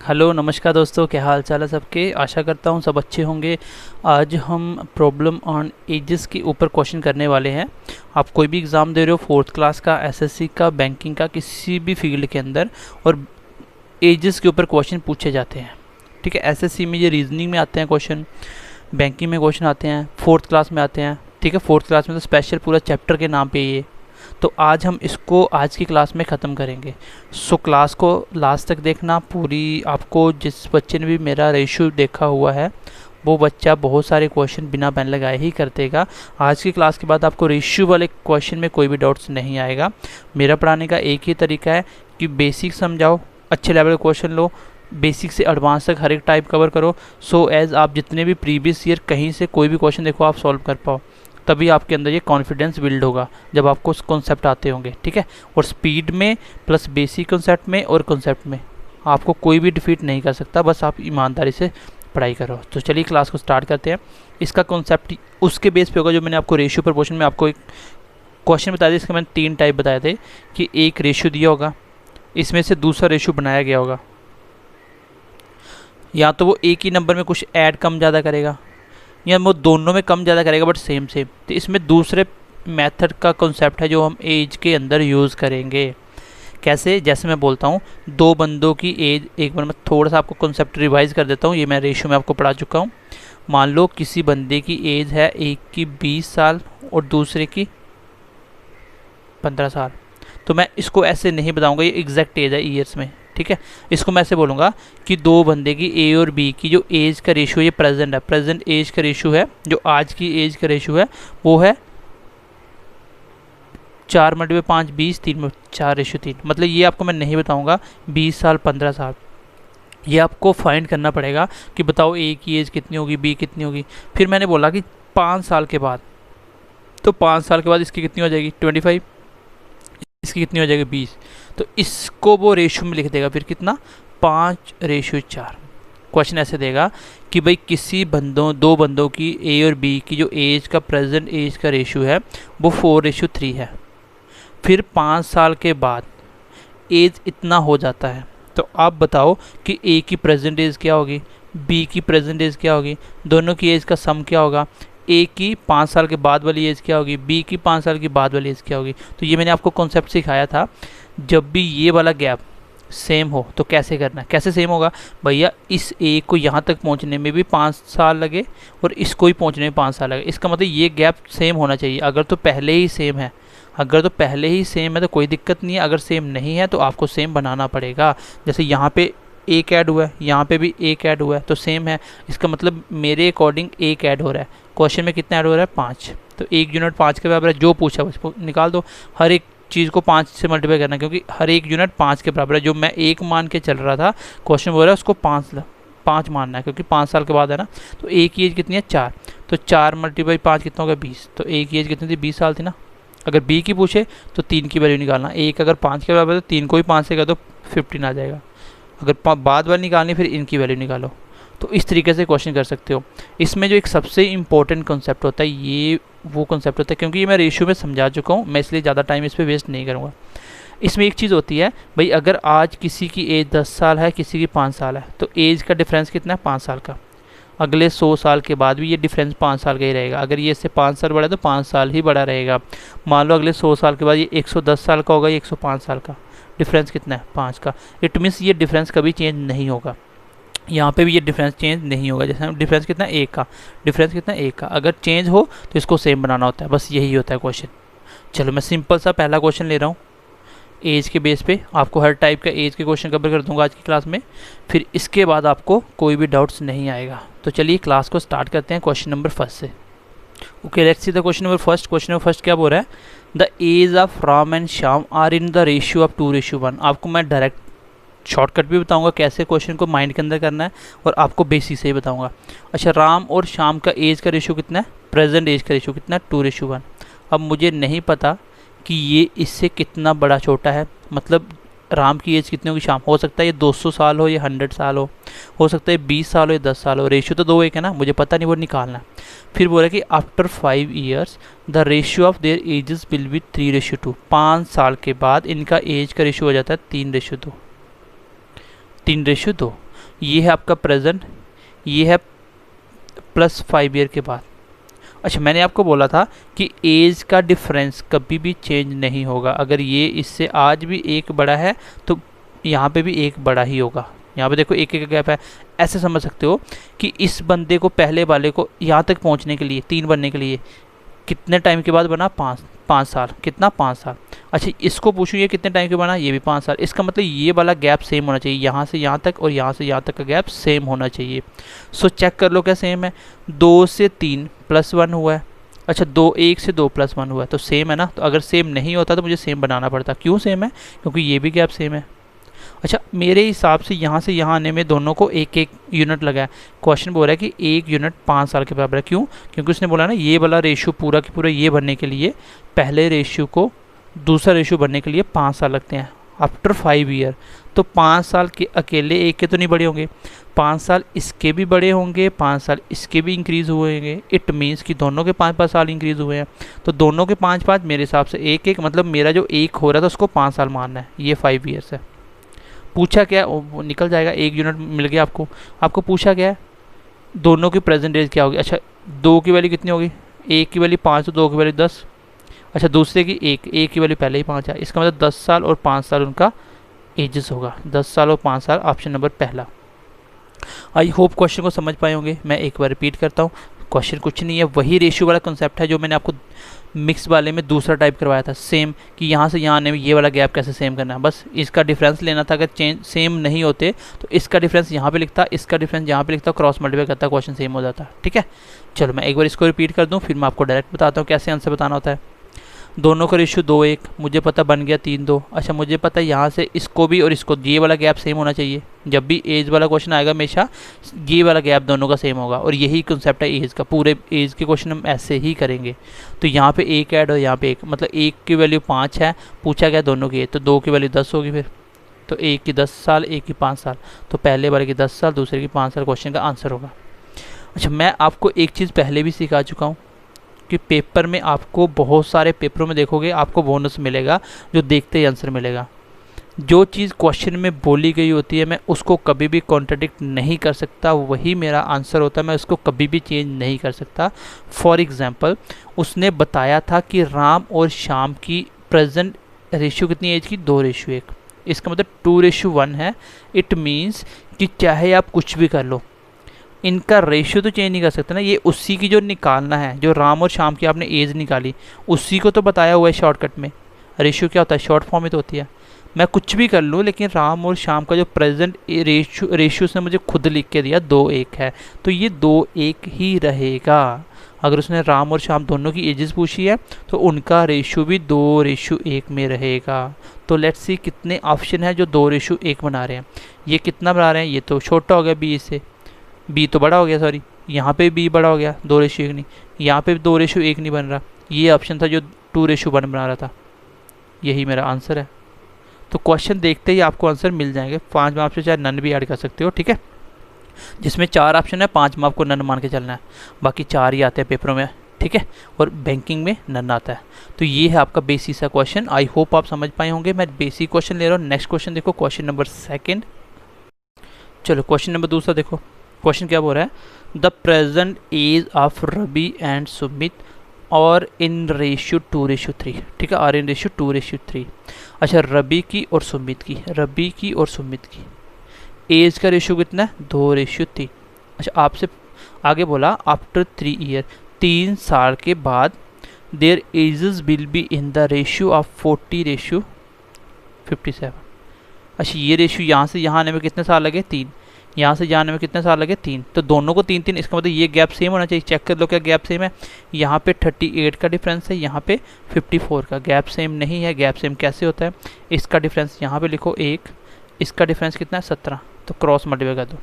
Hello नमस्कार दोस्तों, क्या हाल चाल है सबके। आशा करता हूँ सब अच्छे होंगे। आज हम प्रॉब्लम ऑन एजेस के ऊपर क्वेश्चन करने वाले हैं। आप कोई भी एग्ज़ाम दे रहे हो, फोर्थ क्लास का, एसएससी का, बैंकिंग का, किसी भी फील्ड के अंदर, और एजेस के ऊपर क्वेश्चन पूछे जाते हैं। ठीक है, एसएससी में ये रीजनिंग में आते हैं क्वेश्चन, बैंकिंग में क्वेश्चन आते हैं, फोर्थ क्लास में आते हैं। ठीक है, फोर्थ क्लास में तो स्पेशल पूरा चैप्टर के नाम पे ये। तो आज हम इसको आज की क्लास में ख़त्म करेंगे। सो क्लास को लास्ट तक देखना पूरी। आपको जिस बच्चे ने भी मेरा रेशियो देखा हुआ है वो बच्चा बहुत सारे क्वेश्चन बिना पेन लगाए ही कर देगा। आज की क्लास के बाद आपको रेशियो वाले क्वेश्चन में कोई भी डाउट्स नहीं आएगा। मेरा पढ़ाने का एक ही तरीका है कि बेसिक समझाओ, अच्छे लेवल क्वेश्चन लो, बेसिक से एडवांस तक हर एक टाइप कवर करो। सो एज आप जितने भी प्रीवियस ईयर कहीं से कोई भी क्वेश्चन देखो आप सॉल्व कर पाओ। तभी आपके अंदर ये कॉन्फिडेंस बिल्ड होगा जब आपको कॉन्सेप्ट आते होंगे। ठीक है, और स्पीड में प्लस बेसिक कॉन्सेप्ट में और कॉन्सेप्ट में आपको कोई भी डिफीट नहीं कर सकता। बस आप ईमानदारी से पढ़ाई करो। तो चलिए क्लास को स्टार्ट करते हैं। इसका कॉन्सेप्ट उसके बेस पे होगा जो मैंने आपको रेशियो प्रपोर्शन में आपको एक क्वेश्चन बताया था। इसके मैंने 3 टाइप बताए थे कि एक रेशियो दिया होगा, इसमें से दूसरा रेशियो बनाया गया होगा, या तो वो एक ही नंबर में कुछ ऐड कम ज़्यादा करेगा, या वो दोनों में कम ज़्यादा करेगा बट सेम सेम। तो इसमें दूसरे मेथड का कॉन्सेप्ट है जो हम एज के अंदर यूज़ करेंगे। कैसे? जैसे मैं बोलता हूँ दो बंदों की एज, एक बार मैं थोड़ा सा आपको कॉन्सेप्ट रिवाइज कर देता हूँ, ये मैं रेशियो में आपको पढ़ा चुका हूँ। मान लो किसी बंदे की एज है, एक की 20 साल और दूसरे की 15 साल। तो मैं इसको ऐसे नहीं बताऊँगा ये एग्जैक्ट एज है ईयर्स में। ठीक है, इसको मैं ऐसे बोलूँगा कि दो बंदे की ए और बी की जो एज का रेशियो, ये प्रेजेंट है, प्रेजेंट एज का रेशियो है, जो आज की एज का रेशियो है वो है 4 × 5 20, 3 में 4:3। मतलब ये आपको मैं नहीं बताऊँगा 20 साल 15 साल, ये आपको फाइंड करना पड़ेगा कि बताओ ए की एज कितनी होगी, बी कितनी होगी। फिर मैंने बोला कि 5 साल के बाद, तो 5 साल के बाद इसकी कितनी हो जाएगी 25, इसकी कितनी हो जाएगी 20। तो इसको वो रेशियो में लिख देगा, फिर कितना 5:4। क्वेश्चन ऐसे देगा कि भाई किसी दो बंदों की ए और बी की जो एज का प्रेजेंट एज का रेशियो है वो 4:3 है। फिर 5 साल के बाद एज इतना हो जाता है। तो आप बताओ कि ए की प्रेजेंट एज क्या होगी, बी की प्रेजेंट एज क्या होगी, दोनों की एज का सम क्या होगा, ए की 5 साल के बाद वाली एज क्या होगी, बी की 5 साल के बाद वाली एज क्या होगी। तो ये मैंने आपको कॉन्सेप्ट सिखाया था। जब भी ये वाला गैप सेम हो तो कैसे करना है, कैसे सेम होगा भैया, इस ए को यहाँ तक पहुँचने में भी 5 साल लगे और इसको ही पहुँचने में 5 साल लगे। इसका मतलब ये गैप सेम होना चाहिए। अगर तो पहले ही सेम है, अगर तो पहले ही सेम है तो कोई दिक्कत नहीं है, अगर सेम नहीं है तो आपको सेम बनाना पड़ेगा। जैसे यहाँ पे एक ऐड हुआ है, यहाँ पे भी एक ऐड हुआ है, तो सेम है। इसका मतलब मेरे अकॉर्डिंग एक ऐड हो रहा है। क्वेश्चन में कितना ऐड हो रहा है 5, तो 1 यूनिट 5 के बराबर है। जो पूछा उसको निकाल दो, हर एक चीज़ को 5 से मल्टीप्लाई करना, क्योंकि हर एक यूनिट 5 के बराबर है। जो मैं 1 मान के चल रहा था, क्वेश्चन बोल रहा है उसको 5 मानना है, क्योंकि 5 साल के बाद है ना। तो एक की एज कितनी है 4, तो 4 × 5 कितना होगा 20। तो एक की एज कितनी थी 20 साल थी ना। अगर बी की पूछे तो 3 की वैल्यू निकालना, एक अगर 5 के बराबर है तो 3 को ही 5 से कर दो, 15 आ जाएगा। अगर बाद वाली निकालनी फिर इनकी वैल्यू निकालो। तो इस तरीके से क्वेश्चन कर सकते हो। इसमें जो एक सबसे इंपॉर्टेंट कॉन्सेप्ट होता है, ये वो कॉन्सेप्ट होता है, क्योंकि ये मैं रेशियो में समझा चुका हूँ, मैं इसलिए ज़्यादा टाइम इस पर वेस्ट नहीं करूँगा। इसमें एक चीज़ होती है भाई, अगर आज किसी की एज 10 साल है, किसी की 5 साल है, तो एज का डिफरेंस कितना है 5 साल का। अगले 100 साल के बाद भी ये डिफरेंस 5 साल का ही रहेगा। अगर ये इससे 5 साल बड़ा है तो 5 साल ही बड़ा रहेगा। मान लो अगले 100 साल के बाद ये 110 साल का होगा, ये 105 साल का। डिफरेंस कितना है 5 का। इट मीन्स ये डिफरेंस कभी चेंज नहीं होगा। यहाँ पे भी ये डिफरेंस चेंज नहीं होगा। जैसे डिफरेंस कितना 1 का, डिफरेंस कितना 1 का। अगर चेंज हो तो इसको सेम बनाना होता है, बस यही होता है क्वेश्चन। चलो मैं सिंपल सा पहला क्वेश्चन ले रहा हूँ एज के बेस पे। आपको हर टाइप का एज के क्वेश्चन कवर कर दूंगा आज की क्लास में, फिर इसके बाद आपको कोई भी डाउट्स नहीं आएगा। तो चलिए क्लास को स्टार्ट करते हैं क्वेश्चन नंबर 1 से। Okay, let's see the question number 1। Question number 1 क्या बोल रहा है, the age of Ram and Shyam are in the ratio of 2:1। आपको मैं डायरेक्ट शॉर्टकट भी बताऊंगा कैसे क्वेश्चन को माइंड के अंदर करना है, और आपको बेसिक से ही बताऊंगा। अच्छा, राम और श्याम का एज का रेशियो कितना है, प्रेजेंट एज का रेशियो कितना है 2:1। अब मुझे नहीं पता कि ये इससे कितना बड़ा छोटा है, मतलब राम की एज कितनी होगी, श्याम। हो सकता है ये 200 साल हो या 100 साल हो सकता है 20 साल हो या 10 साल हो। रेशियो तो 2:1 है ना, मुझे पता नहीं, वो निकालना है। फिर बोला कि after 5 years the ratio of their edges will be 3:2। 5 साल के बाद इनका एज का रेशियो हो जाता है 3:2। 3:2। ये है आपका प्रेजेंट, ये है प्लस 5 ईयर के बाद। अच्छा, मैंने आपको बोला था कि एज का डिफरेंस कभी भी चेंज नहीं होगा। अगर ये इससे आज भी एक बड़ा है तो यहाँ पे भी एक बड़ा ही होगा। यहाँ पे देखो एक एक गैप है। ऐसे समझ सकते हो कि इस बंदे को, पहले वाले को यहाँ तक पहुँचने के लिए, 3 बनने के लिए कितने टाइम के बाद बना? 5 साल। कितना? 5 साल। अच्छा, इसको पूछूँ ये कितने टाइम के बना? ये भी 5 साल। इसका मतलब ये वाला गैप सेम होना चाहिए, यहाँ से यहाँ तक और यहाँ से यहाँ तक का गैप सेम होना चाहिए। सो चेक कर लो क्या सेम है। 2 से 3 प्लस 1 हुआ है। अच्छा, 1 से 2 प्लस 1 हुआ है, तो सेम है ना। तो अगर सेम नहीं होता तो मुझे सेम बनाना पड़ता। क्यों सेम है? क्योंकि ये भी गैप सेम है। अच्छा, मेरे हिसाब से यहाँ आने में दोनों को एक एक यूनिट लगा है। क्वेश्चन बोल रहा है कि 1 यूनिट 5 साल के बराबर है। क्यों? क्योंकि उसने बोला ना ये वाला रेशियो पूरा की पूरा ये बनने के लिए, पहले रेशियो को दूसरा रेशियो बनने के लिए 5 साल लगते हैं, आफ्टर 5 ईयर। तो 5 साल के अकेले एक के तो नहीं बड़े होंगे, 5 साल इसके भी बड़े होंगे, 5 साल इसके भी इंक्रीज़ हुए होंगे। इट मीन्स कि दोनों के 5-5 साल इंक्रीज़ हुए हैं। तो दोनों के 5-5, मेरे हिसाब से 1-1, मतलब मेरा जो 1 हो रहा था उसको 5 साल मानना है। ये 5 ईयर्स है। पूछा क्या है वो निकल जाएगा। 1 यूनिट मिल गया आपको। आपको पूछा क्या है? दोनों की प्रेजेंट एज क्या होगी? अच्छा, 2 की वैल्यू कितनी होगी? 1 की वैल्यू 5 तो 2 की वैल्यू 10। अच्छा, दूसरे की 1 की वैल्यू पहले ही 5 है। इसका मतलब 10 साल और 5 साल उनका एजेस होगा। 10 साल और 5 साल, ऑप्शन नंबर पहला। आई होप क्वेश्चन को समझ पाए होंगे। मैं एक बार रिपीट करता हूँ। क्वेश्चन कुछ नहीं है, वही रेशियो वाला कॉन्सेप्ट है जो मैंने आपको मिक्स वाले में दूसरा टाइप करवाया था। सेम कि यहाँ से यहाँ आने में ये वाला गैप कैसे सेम करना है, बस इसका डिफरेंस लेना था। अगर चेंज सेम नहीं होते तो इसका डिफरेंस यहाँ पे लिखता, इसका डिफरेंस यहाँ पे लिखता, क्रॉस मल्टीप्लाई करता, क्वेश्चन सेम हो जाता। ठीक है, चलो मैं एक बार इसको रिपीट कर दूँ, फिर मैं आपको डायरेक्ट बताता हूँ कैसे आंसर बताना होता है। दोनों का रेशियो 2-1, मुझे पता बन गया 3-2। अच्छा, मुझे पता है यहाँ से इसको भी और इसको, ये वाला गैप सेम होना चाहिए। जब भी एज वाला क्वेश्चन आएगा हमेशा ये वाला गैप दोनों का सेम होगा, और यही कंसेप्ट है एज का। पूरे एज के क्वेश्चन हम ऐसे ही करेंगे। तो यहाँ पे 1 ऐड और यहाँ पे 1, मतलब 1 की वैल्यू 5 है, पूछा गया दोनों की, तो 2 की वैल्यू 10 होगी। फिर तो 1 की 10 साल, 1 की 5 साल, तो पहले वाले की 10 साल, दूसरे की 5 साल, क्वेश्चन का आंसर होगा। अच्छा, मैं आपको एक चीज़ पहले भी सिखा चुका हूँ कि पेपर में आपको, बहुत सारे पेपरों में देखोगे आपको बोनस मिलेगा जो देखते ही आंसर मिलेगा। जो चीज़ क्वेश्चन में बोली गई होती है मैं उसको कभी भी कॉन्ट्रडिक्ट नहीं कर सकता, वही मेरा आंसर होता है, मैं उसको कभी भी चेंज नहीं कर सकता। फॉर एग्जांपल, उसने बताया था कि राम और श्याम की प्रेजेंट रेशियो कितनी एज की? 2:1। इसका मतलब 2:1 है। इट मीन्स कि चाहे आप कुछ भी कर लो, इनका रेशियो तो चेंज नहीं कर सकते ना। ये उसी की जो निकालना है, जो राम और श्याम की आपने एज निकाली, उसी को तो बताया हुआ है शॉर्टकट में। रेशियो क्या होता है? शॉर्ट फॉर्म में तो होती है। मैं कुछ भी कर लूँ, लेकिन राम और श्याम का जो प्रेजेंट रेशियो उसने मुझे खुद लिख के दिया 2:1 है, तो ये 2:1 ही रहेगा। अगर उसने राम और श्याम दोनों की एजेस पूछी है तो उनका रेशियो भी 2:1 में रहेगा। तो लेट्स सी कितने ऑप्शन है जो 2:1 बना रहे हैं। ये कितना बना रहे हैं? ये तो छोटा हो गया बी से, बी तो बड़ा हो गया, सॉरी यहाँ पे बी बड़ा हो गया, 2:1 नहीं, यहाँ पे 2:1 नहीं बन रहा। ये ऑप्शन था जो 2:1 बना रहा था, यही मेरा आंसर है। तो क्वेश्चन देखते ही आपको आंसर मिल जाएंगे। 5 में आपसे चाहे नन भी ऐड कर सकते हो, ठीक है। जिसमें 4 ऑप्शन है, 5 में आपको नन मान के चलना है, बाकी 4 ही आते हैं पेपरों में, ठीक है। और बैंकिंग में नन आता है। तो ये है आपका बेसिक सा क्वेश्चन। आई होप आप समझ पाए होंगे। मैं बेसिक क्वेश्चन ले रहा हूँ। नेक्स्ट क्वेश्चन देखो, क्वेश्चन नंबर 2। चलो क्वेश्चन नंबर 2 देखो। क्वेश्चन क्या बोल रहा है? The present age of Ravi and Sumit are in ratio 2:3, ठीक है, और इन रेशियो 2:3। अच्छा, रवि की और सुमित की, रवि की और सुमित की एज का रेशियो कितना है? 2:3। अच्छा, आपसे आगे बोला आफ्टर 3 ईयर, 3 साल के बाद there edges will be in the ratio of 40:57। अच्छा, ये रेशियो यहाँ से यहाँ आने में कितने साल लगे? 3। यहाँ से जाने में कितने साल लगे? 3। तो दोनों को 3-3, इसका मतलब ये गैप सेम होना चाहिए। चेक कर लो क्या गैप सेम है। यहाँ पे 38 का डिफरेंस है, यहाँ पे 54 का। गैप सेम नहीं है। गैप सेम कैसे होता है? इसका डिफरेंस यहाँ पे लिखो 1, इसका डिफरेंस कितना है? 17। तो क्रॉस मल्टीप्लाई कर दो।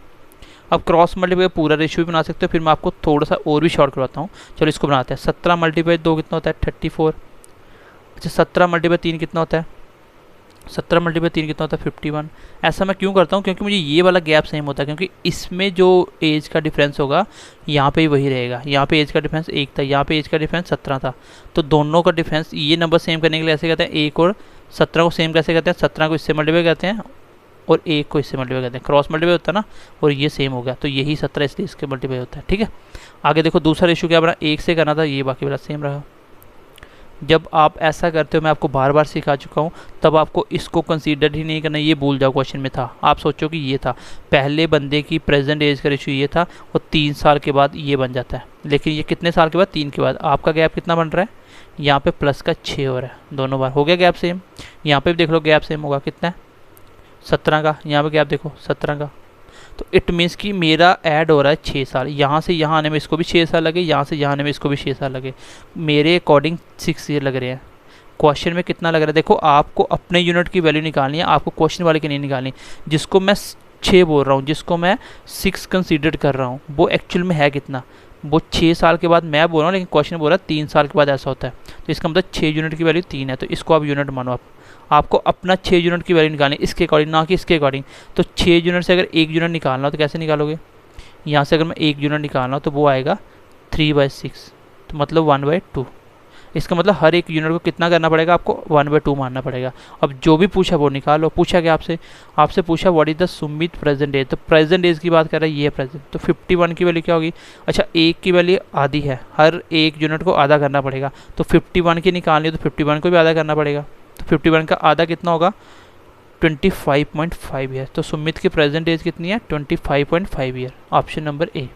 अब क्रॉस मल्टीप्लाई पूरा रेशियो भी बना सकते हो, फिर मैं आपको थोड़ा सा और भी शॉर्ट करवाता हूँ। चलो इसको बनाते हैं। 17 × 2 कितना होता है? 34। अच्छा, 17 × 3 कितना होता है? 17 × 3 कितना होता है? 51। ऐसा मैं क्यों करता हूँ? क्योंकि मुझे ये वाला गैप सेम होता है, क्योंकि इसमें जो एज का डिफरेंस होगा यहाँ पे ही वही रहेगा। यहाँ पे एज का डिफरेंस 1 था, यहाँ पे एज का डिफरेंस 17 था। तो दोनों का डिफरेंस, ये नंबर सेम करने के लिए ऐसे कहते हैं 1 और 17 को सेम कैसे करते हैं? 17 को इससे मल्टीप्लाई करते हैं और 1 को इससे मल्टीप्लाई करते हैं, क्रॉस मल्टीप्लाई होता है ना, और ये सेम हो गया, तो यही 17 इसलिए इसके मल्टीप्लाई होता है। ठीक है, आगे देखो दूसरा रेशियो क्या बना, 1 से करना था, ये बाकी वाला सेम रहा। जब आप ऐसा करते हो, मैं आपको बार बार सिखा चुका हूँ, तब आपको इसको कंसीडर ही नहीं करना, ये भूल जाओ क्वेश्चन में था। आप सोचो कि ये था, पहले बंदे की प्रेजेंट एज का रेशियो ये था, और 3 साल के बाद ये बन जाता है। लेकिन ये कितने साल के बाद, 3 के बाद। आपका गैप कितना बन रहा है, यहाँ पे प्लस का 6 हो रहा है, दोनों बार हो गया गैप सेम। यहाँ पे भी देख लो गैप सेम होगा, कितना है 17 का, यहाँ पे गैप देखो 17 का। तो इट मीन्स कि मेरा ऐड हो रहा है 6 साल, यहाँ से यहाँ आने में इसको भी 6 साल लगे, यहाँ से यहाँ आने में इसको भी 6 साल लगे, मेरे अकॉर्डिंग 6 ईयर लग रहे हैं। क्वेश्चन में कितना लग रहा है, देखो आपको अपने यूनिट की वैल्यू निकालनी है, आपको क्वेश्चन वाले की नहीं निकालनी। जिसको मैं 6 बोल रहा हूँ, जिसको मैं 6 कंसीडर कर रहा हूँ, वो एक्चुअल में है कितना, वो 6 साल के बाद मैं बोल रहा हूँ, लेकिन क्वेश्चन बोल रहा है 3 साल के बाद ऐसा होता है। तो इसका मतलब 6 यूनिट की वैल्यू 3 है, तो इसको आप यूनिट मानो। आपको अपना 6 यूनिट की वैल्यू निकालनी है इसके अकॉर्डिंग, ना कि इसके अकॉर्डिंग। तो 6 यूनिट से अगर 1 यूनिट निकालना हो तो कैसे निकालोगे, यहाँ से अगर मैं 1 यूनिट निकालना हो तो वो आएगा 3/6, तो मतलब 1/2। इसका मतलब हर एक यूनिट को कितना करना पड़ेगा, आपको 1/2 मानना पड़ेगा। अब जो भी पूछा वो निकालो। पूछा क्या आपसे पूछा what is the Sumit present age, तो प्रेजेंट एज की बात कर रहा है, ये है प्रेजेंट। तो 51 की वैल्यू क्या होगी, अच्छा 1 की वैल्यू आधी है, हर एक यूनिट को आधा करना पड़ेगा, तो 51 की निकालनी है तो 51 को भी आधा करना पड़ेगा। तो 51 का आधा कितना होगा, 25.5 ईयर। तो सुमित की प्रेजेंट एज कितनी है, 25.5 ईयर। Option number A.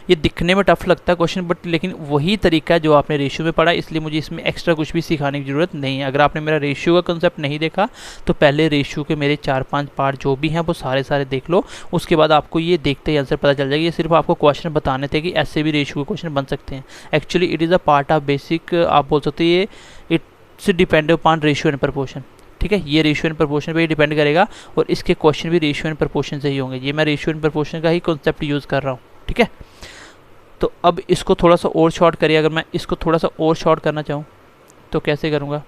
ये दिखने में टफ लगता है क्वेश्चन, बट लेकिन वही तरीका है जो आपने रेशियो में पढ़ा, इसलिए मुझे इसमें एक्स्ट्रा कुछ भी सिखाने की ज़रूरत नहीं है। अगर आपने मेरा रेशियो का कंसेप्ट नहीं देखा तो पहले रेशियो के मेरे 4-5 पार्ट जो भी हैं वो सारे देख लो, उसके बाद आपको ये देखते ही आंसर पता चल जाएगा। ये सिर्फ आपको क्वेश्चन बताने थे कि ऐसे भी रेशियो के क्वेश्चन बन सकते हैं। Actually it is a part of basic, आप बोल सकते हैं ये it's depend upon ratio and proportion. ठीक है, ये रेशियो एंड प्रपोर्शन पे ही डिपेंड करेगा, और इसके क्वेश्चन भी रेशियो एंड प्रपोर्शन से ही होंगे। ये मैं रेशियो एंड प्रपोर्शन का ही कॉन्सेप्ट यूज़ कर रहा हूँ। ठीक है, तो अब इसको थोड़ा सा और शॉर्ट करिए। अगर मैं इसको थोड़ा सा और शॉर्ट करना चाहूँ तो कैसे करूँगा,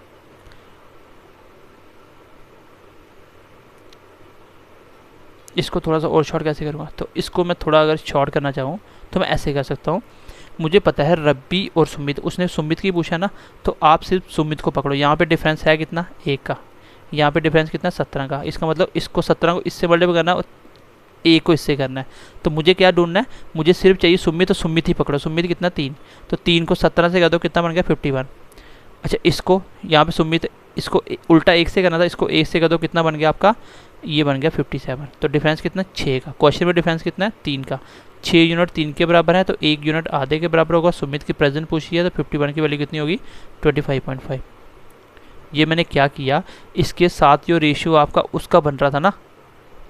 इसको थोड़ा सा और शॉर्ट कैसे करूँगा, तो इसको मैं थोड़ा अगर शॉर्ट करना चाहूँ तो मैं ऐसे कर सकता हूँ। मुझे पता है रब्बी और सुमित, उसने सुमित की पूछा ना, तो आप सिर्फ सुमित को पकड़ो। यहाँ पे डिफरेंस है कितना, 1 का, यहाँ पे डिफरेंस कितना 17 का। इसका मतलब इसको 17 को इससे मल्टीप्लाई करना है, 1 को इससे करना है। तो मुझे क्या ढूंढना है, मुझे सिर्फ चाहिए सुमित, तो सुमित ही पकड़ो। सुमित कितना 3, तो 3 को 17 से कर दो, कितना बन गया 51। अच्छा इसको यहाँ पे सुमित, इसको उल्टा 1 से करना था, इसको 1 से कर दो, कितना बन गया आपका, ये बन गया 57। तो डिफरेंस कितना 6 का। क्वेश्चन में डिफरेंस कितना है 3 का। 6 यूनिट 3 के बराबर है, तो 1 यूनिट आधे के बराबर होगा। सुमित की प्रेजेंट पूछी है, तो 51 की वैल्यू कितनी होगी, 25.5। ये मैंने क्या किया, इसके साथ जो रेशियो आपका उसका बन रहा था ना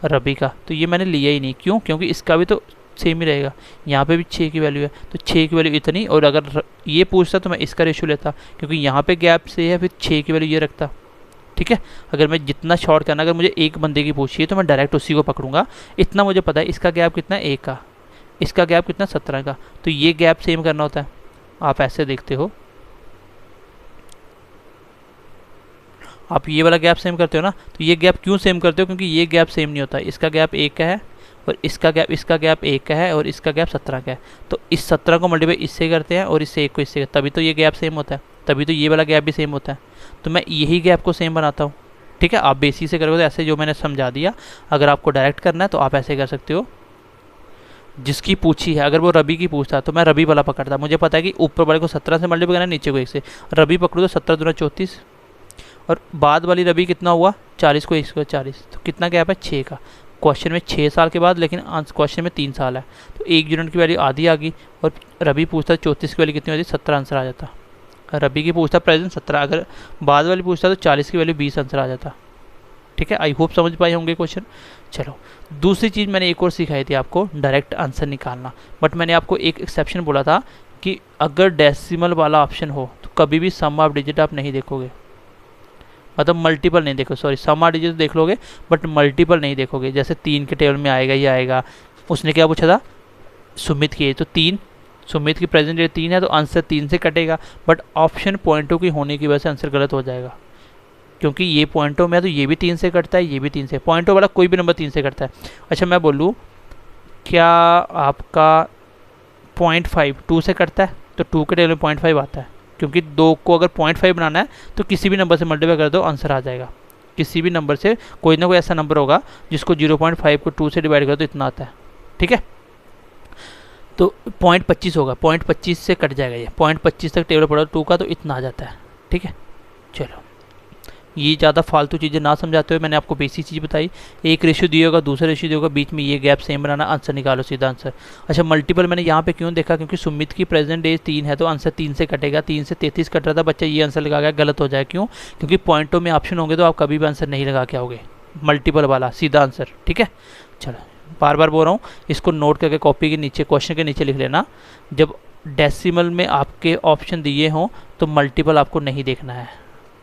रबी का, तो ये मैंने लिया ही नहीं। क्यों, क्योंकि इसका भी तो सेम ही रहेगा, यहाँ पे भी 6 की वैल्यू है, तो 6 की वैल्यू इतनी, और अगर ये पूछता तो मैं इसका रेशियो लेता, क्योंकि यहाँ पे गैप से है, फिर 6 की वैल्यू ये रखता। ठीक है, अगर मैं जितना शॉर्ट करना, अगर मुझे एक बंदे की पूछी है तो मैं डायरेक्ट उसी को पकड़ूंगा। इतना मुझे पता है, इसका गैप कितना है 1 का, इसका गैप कितना 17 का, तो ये गैप सेम करना होता है। आप ऐसे देखते हो, आप ये वाला गैप सेम करते हो ना, तो ये गैप क्यों सेम करते हो, क्योंकि ये गैप सेम नहीं होता। इसका गैप 1 का है, और इसका गैप 1 का है, और इसका गैप 17 का है। तो इस 17 को मल्टीप्लाई इससे करते हैं, और इससे 1 को इससे, तभी तो ये गैप सेम होता है, तभी तो ये वाला गैप भी सेम होता है। तो मैं यही गैप को सेम बनाता हूँ। ठीक है, आप बेसिक से करोगे तो ऐसे जो मैंने समझा दिया। अगर आपको डायरेक्ट करना है तो आप ऐसे कर सकते हो। जिसकी पूछी है, अगर वो रबी की पूछता तो मैं रबी वाला पकड़ता। मुझे पता है कि ऊपर वाले को 17 से मल्टीप्लाई करना है, नीचे को 1 से। रबी पकड़ो तो 17 दूना 34, और बाद वाली रबी कितना हुआ 40 को 1 को 40, तो कितना गैप है 6 का। क्वेश्चन में 6 साल के बाद, लेकिन क्वेश्चन में 3 साल है, तो 1 यूनिट की वैल्यू आधी आ गई। और रबी पूछता 34 की वैल्यू कितनी होती, 17 आंसर आ जाता। रबी की पूछता प्रेजेंट 17, अगर बाद वाली पूछता तो 40 की वैल्यू 20 आंसर आ जाता। ठीक है, आई होप समझ पाए होंगे क्वेश्चन। चलो, दूसरी चीज़ मैंने एक और सिखाई थी आपको, डायरेक्ट आंसर निकालना। बट मैंने आपको एक एक्सेप्शन बोला था कि अगर डेसिमल वाला ऑप्शन हो तो कभी भी सम ऑफ डिजिट आप नहीं देखोगे, मतलब मल्टीपल नहीं देखो, सॉरी सम ऑफ डिजिट देख लोगे बट मल्टीपल नहीं देखोगे। जैसे 3 के टेबल में आएगा, ये आएगा। उसने क्या पूछा था, सुमित की, तो 3, सुमित की प्रेजेंट डेट 3 है, तो आंसर 3 से कटेगा। बट ऑप्शन पॉइंटों की होने की वजह से आंसर गलत हो जाएगा, क्योंकि ये पॉइंटों में है तो ये भी 3 से कटता है, ये भी 3 से, पॉइंटों वाला कोई भी नंबर 3 से कटता है। अच्छा मैं बोलूँ क्या आपका 0.5 2 से कटता है, तो 2 के टेबल में 0.5 आता है, क्योंकि 2 को अगर 0.5 बनाना है तो किसी भी नंबर से मल्टीप्लाई कर दो, आंसर आ जाएगा। किसी भी नंबर से कोई ना कोई ऐसा नंबर होगा जिसको 0.5 को 2 से डिवाइड करो तो इतना आता है, ठीक है। तो 0.25 होगा, 0.25 से कट जाएगा, ये 0.25 तक टेबल पड़ा 2 का तो इतना आ जाता है, ठीक है। चलो, ये ज़्यादा फालतू चीज़ें ना समझाते हुए मैंने आपको बेसिक चीज़ बताई। एक रेशियो दिया होगा, दूसरा रेशियो दिया होगा, बीच में ये गैप सेम बनाना, आंसर निकालो, सीधा आंसर। अच्छा, मल्टीपल मैंने यहाँ पे क्यों देखा, क्योंकि सुमित की प्रेजेंट एज 3 है तो आंसर 3 से कटेगा, 3 से 33 कट रहा था, बच्चा ये आंसर लगा गया, गलत हो जाए। क्यों? क्योंकि पॉइंटों में ऑप्शन होंगे तो आप कभी भी आंसर नहीं लगा के आओगे, मल्टीपल वाला सीधा आंसर, ठीक है। चलो, बार बार बोल रहा हूँ, इसको नोट करके कॉपी के नीचे, क्वेश्चन के नीचे लिख लेना। जब डेसिमल में आपके ऑप्शन दिए हों तो मल्टीपल आपको नहीं देखना है।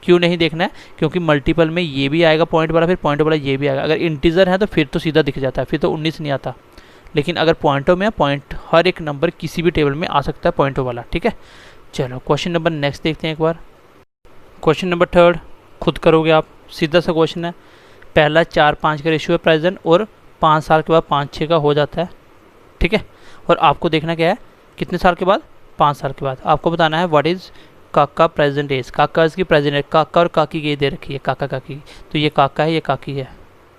क्यों नहीं देखना है? क्योंकि मल्टीपल में ये भी आएगा पॉइंट वाला, फिर पॉइंट वाला ये भी आएगा। अगर इंटीजर है तो फिर तो सीधा दिख जाता है, फिर तो 19 नहीं आता। लेकिन अगर पॉइंटों में, पॉइंट हर एक नंबर किसी भी टेबल में आ सकता है पॉइंटों वाला, ठीक है। चलो, क्वेश्चन नंबर नेक्स्ट देखते हैं एक बार। क्वेश्चन नंबर 3 खुद करोगे आप, सीधा सा क्वेश्चन है। पहला 4-5 का रेशियो है प्रेजेंट, और 5 साल के बाद 5-6 का हो जाता है, ठीक है। और आपको देखना क्या है, कितने साल के बाद? 5 साल के बाद। आपको बताना है व्हाट इज़ काका प्रेजेंट एज, काका इसकी प्रेजेंट एज, काका और काकी की दे रखी है, काका काकी, तो ये काका है, ये काकी है,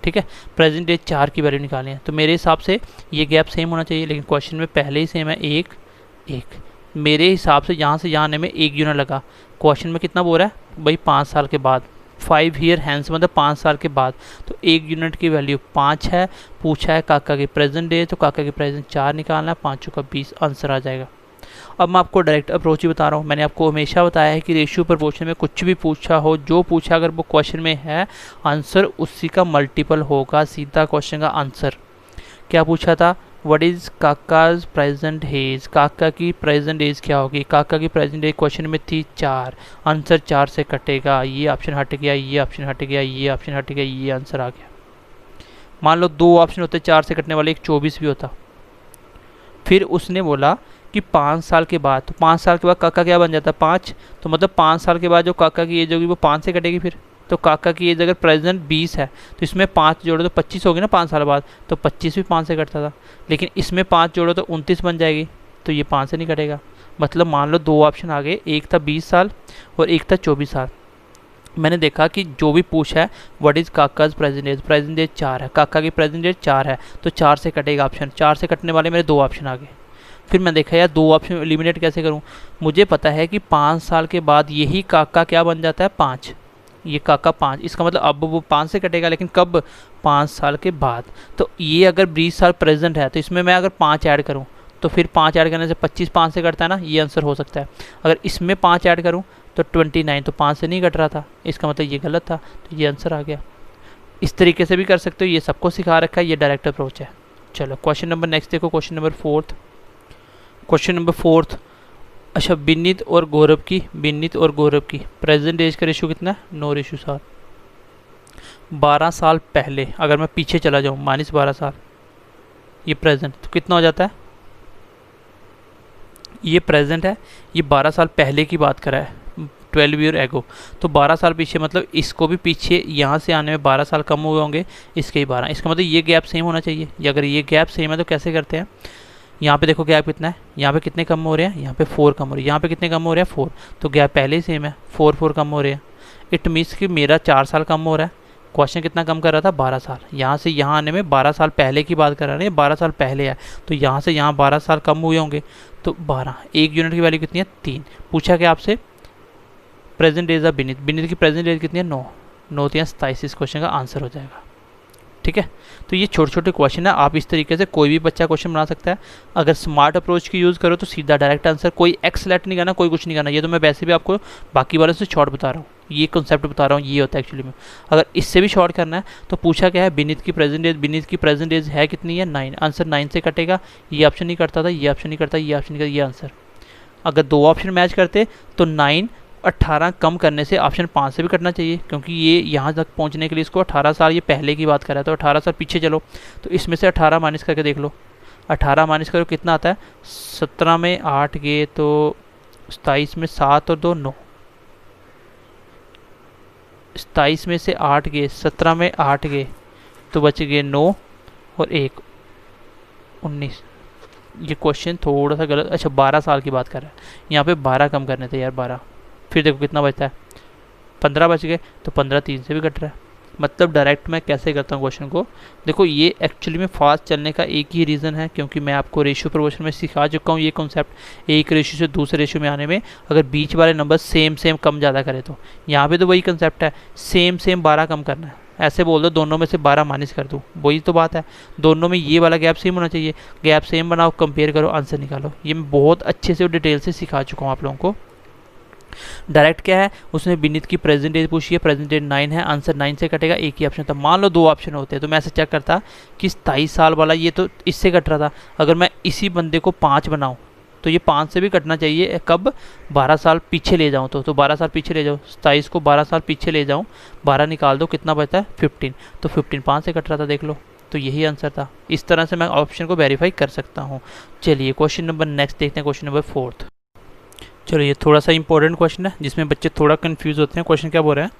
ठीक है। प्रेजेंट एज 4 की वैल्यू निकालनी है, तो मेरे हिसाब से ये गैप सेम होना चाहिए, लेकिन क्वेश्चन में पहले ही सेम है, 1 1। मेरे हिसाब से यहाँ से यहाँ आने में 1 यूनिट लगा। क्वेश्चन में कितना बोल रहा है भाई? 5 साल के बाद, 5 ईयर हैंस, मतलब 5 साल के बाद, तो 1 यूनिट की वैल्यू 5 है। पूछा है काका की प्रेजेंट एज, तो काका की प्रेजेंट 4 निकालना है, 5 का 20 आंसर आ जाएगा। अब मैं आपको डायरेक्ट अप्रोच ही बता रहा हूँ। मैंने आपको हमेशा बताया है कि रेशियो प्रपोर्शन में कुछ भी पूछा हो, जो पूछा अगर वो क्वेश्चन में है, आंसर उसी का मल्टीपल होगा, सीधा क्वेश्चन का आंसर। क्या पूछा था? व्हाट इज़ काकाज प्रेजेंट एज, काका की प्रेजेंट एज क्या होगी? काका की प्रेजेंट एज क्वेश्चन में थी 4, आंसर 4 से कटेगा, ये ऑप्शन हट गया, ये ऑप्शन हट गया, ये ऑप्शन हट गया, ये आंसर आ गया। मान लो 2 ऑप्शन होते 4 से कटने वाले, एक 24 भी होता। फिर उसने बोला कि 5 साल के बाद, तो 5 साल के बाद काका क्या बन जाता है? 5, तो मतलब 5 साल के बाद जो काका की एज होगी वो 5 से कटेगी। फिर तो काका की एज अगर प्रेजेंट 20 है तो इसमें 5 जोड़ो तो 25 होगी ना 5 साल बाद, तो 25 भी 5 से कटता था। लेकिन इसमें 5 जोड़ो तो 29 बन जाएगी, तो ये 5 से नहीं कटेगा। मतलब मान लो 2 ऑप्शन आ गए, एक था 20 साल और एक था 24 साल। मैंने देखा कि जो भी पूछा है व्हाट इज़ काकाज प्रेजेंट एज 4 है, काका की प्रेजेंट एज 4 है, तो 4 से कटेगा ऑप्शन। 4 से कटने वाले मेरे 2 ऑप्शन आ गए। फिर मैं देखा यार 2 ऑप्शन एलिमिनेट कैसे करूं। मुझे पता है कि 5 साल के बाद यही काका क्या बन जाता है? 5। ये काका 5, इसका मतलब अब वो 5 से कटेगा, लेकिन कब? 5 साल के बाद। तो ये अगर 20 साल प्रेजेंट है तो इसमें मैं अगर 5 ऐड करूं तो फिर 5 ऐड करने से 25 5 से कटता है ना, ये आंसर हो सकता है। अगर इसमें 5 ऐड करूं तो 29, तो 5 से नहीं कट रहा था, इसका मतलब ये गलत था, तो ये आंसर आ गया। इस तरीके से भी कर सकते हो, ये सबको सिखा रखा है, ये डायरेक्ट अप्रोच है। चलो, क्वेश्चन नंबर नेक्स्ट देखो, क्वेश्चन नंबर 4। Question number 4। अच्छा, विनीत और गौरव की प्रेजेंट एज का रेशियो कितना है? 9:7। 12 साल पहले अगर मैं पीछे चला जाऊँ, -12 साल, ये प्रेजेंट, तो कितना हो जाता है? ये प्रेजेंट है, ये 12 साल पहले की बात करा है, 12 ईयर एगो, तो 12 साल पीछे, मतलब इसको भी पीछे यहाँ से आने में 12 साल कम हुए होंगे, इसके ही 12। इसका मतलब ये गैप सेम होना चाहिए। ये अगर ये गैप सेम है तो कैसे करते हैं? यहाँ पे देखो गैप कितना है, यहाँ पे कितने कम हो रहे हैं? यहाँ पे 4 कम हो रहे हैं, यहाँ पे कितने कम हो रहे हैं? 4, तो गैप पहले ही सेम है, 4 कम हो रहे हैं। इट मीन्स कि मेरा 4 साल कम हो रहा है। क्वेश्चन कितना कम कर रहा था? 12 साल। यहाँ से यहाँ आने में 12 साल पहले की बात कर रहे हैं, 12 साल पहले है, तो यहाँ से यहाँ 12 साल कम हुए होंगे, तो 12। 1 यूनिट की वैल्यू कितनी है? 3। पूछा क्या आपसे? प्रेजेंट एज ऑफ विनीत की प्रेजेंट एज कितनी है? 9। 9 3 27, इस क्वेश्चन का आंसर हो जाएगा, ठीक है। तो ये छोटे छोटे क्वेश्चन है, आप इस तरीके से कोई भी बच्चा क्वेश्चन बना सकता है। अगर स्मार्ट अप्रोच की यूज़ करो तो सीधा डायरेक्ट आंसर, कोई एक्सलेट नहीं करना, कोई कुछ नहीं करना। ये तो मैं वैसे भी आपको बाकी वालों से शॉर्ट बता रहा हूँ, ये कॉन्सेप्ट बता रहा हूँ, ये होता है एक्चुअली में। अगर इससे भी शॉर्ट करना है तो पूछा क्या है? विनीत की प्रेजेंट एज है कितनी है? 9। आंसर 9 से कटेगा, ये ऑप्शन नहीं करता था, ये ऑप्शन नहीं करता, ये ऑप्शन नहीं करता, ये आंसर। अगर 2 ऑप्शन मैच करते तो 9 18 कम करने से ऑप्शन 5 से भी कटना चाहिए, क्योंकि ये यहाँ तक पहुँचने के लिए इसको 18 साल, ये पहले की बात कर रहा है, तो 18 साल पीछे चलो, तो इसमें से 18 माइनस करके देख लो। 18 माइनस करो कितना आता है? 17 में 8 गए तो 27 में 7 और 2 9। 27 में से 8 गए, 17 में 8 गए तो बच गए 9 और 1 19। ये क्वेश्चन थोड़ा सा गलत। अच्छा, 12 साल की बात कर रहा है, यहाँ पे 12 कम करने थे यार, 12। फिर देखो कितना बचता है? 15 बच गए, तो 15 3 से भी कट रहा है, मतलब डायरेक्ट मैं कैसे करता हूँ क्वेश्चन को, देखो ये एक्चुअली में फास्ट चलने का एक ही रीज़न है, क्योंकि मैं आपको रेशियो प्रोपोर्शन में सिखा चुका हूँ ये कॉन्सेप्ट, एक रेशियो से दूसरे रेशियो में आने में अगर बीच वाले नंबर सेम सेम कम ज़्यादा करे तो यहाँ पे तो वही कंसेप्ट है, सेम सेम 12 कम करना है, ऐसे बोल दो दोनों में से 12 माइनस कर दूँ, वही तो बात है, दोनों में ये वाला गैप सेम होना चाहिए, गैप सेम बनाओ, कंपेयर करो, आंसर निकालो। ये मैं बहुत अच्छे से और डिटेल से सिखा चुका हूँ आप लोगों को। डायरेक्ट क्या है, उसने विनीत की प्रेजेंट एज पूछी है, प्रेजेंट एज 9 है, आंसर 9 से कटेगा, एक ही ऑप्शन था। मान लो 2 ऑप्शन होते हैं तो मैं ऐसे चेक करता कि 27 साल वाला ये तो इससे कट रहा था, अगर मैं इसी बंदे को 5 बनाऊँ तो ये 5 से भी कटना चाहिए, कब 12 साल पीछे ले जाऊँ तो 12 साल पीछे ले जाओ, 27 को 12 साल पीछे ले जाऊँ, 12 निकाल दो, कितना बचता है 15, तो 15 5 से कट रहा था, देख लो, तो यही आंसर था। इस तरह से मैं ऑप्शन को वेरीफाई कर सकता हूँ। चलिए क्वेश्चन नंबर नेक्स्ट देखते हैं, क्वेश्चन नंबर 4। चलो ये थोड़ा सा इंपॉर्टेंट क्वेश्चन है जिसमें बच्चे थोड़ा कंफ्यूज होते हैं। क्वेश्चन क्या बोल रहा है,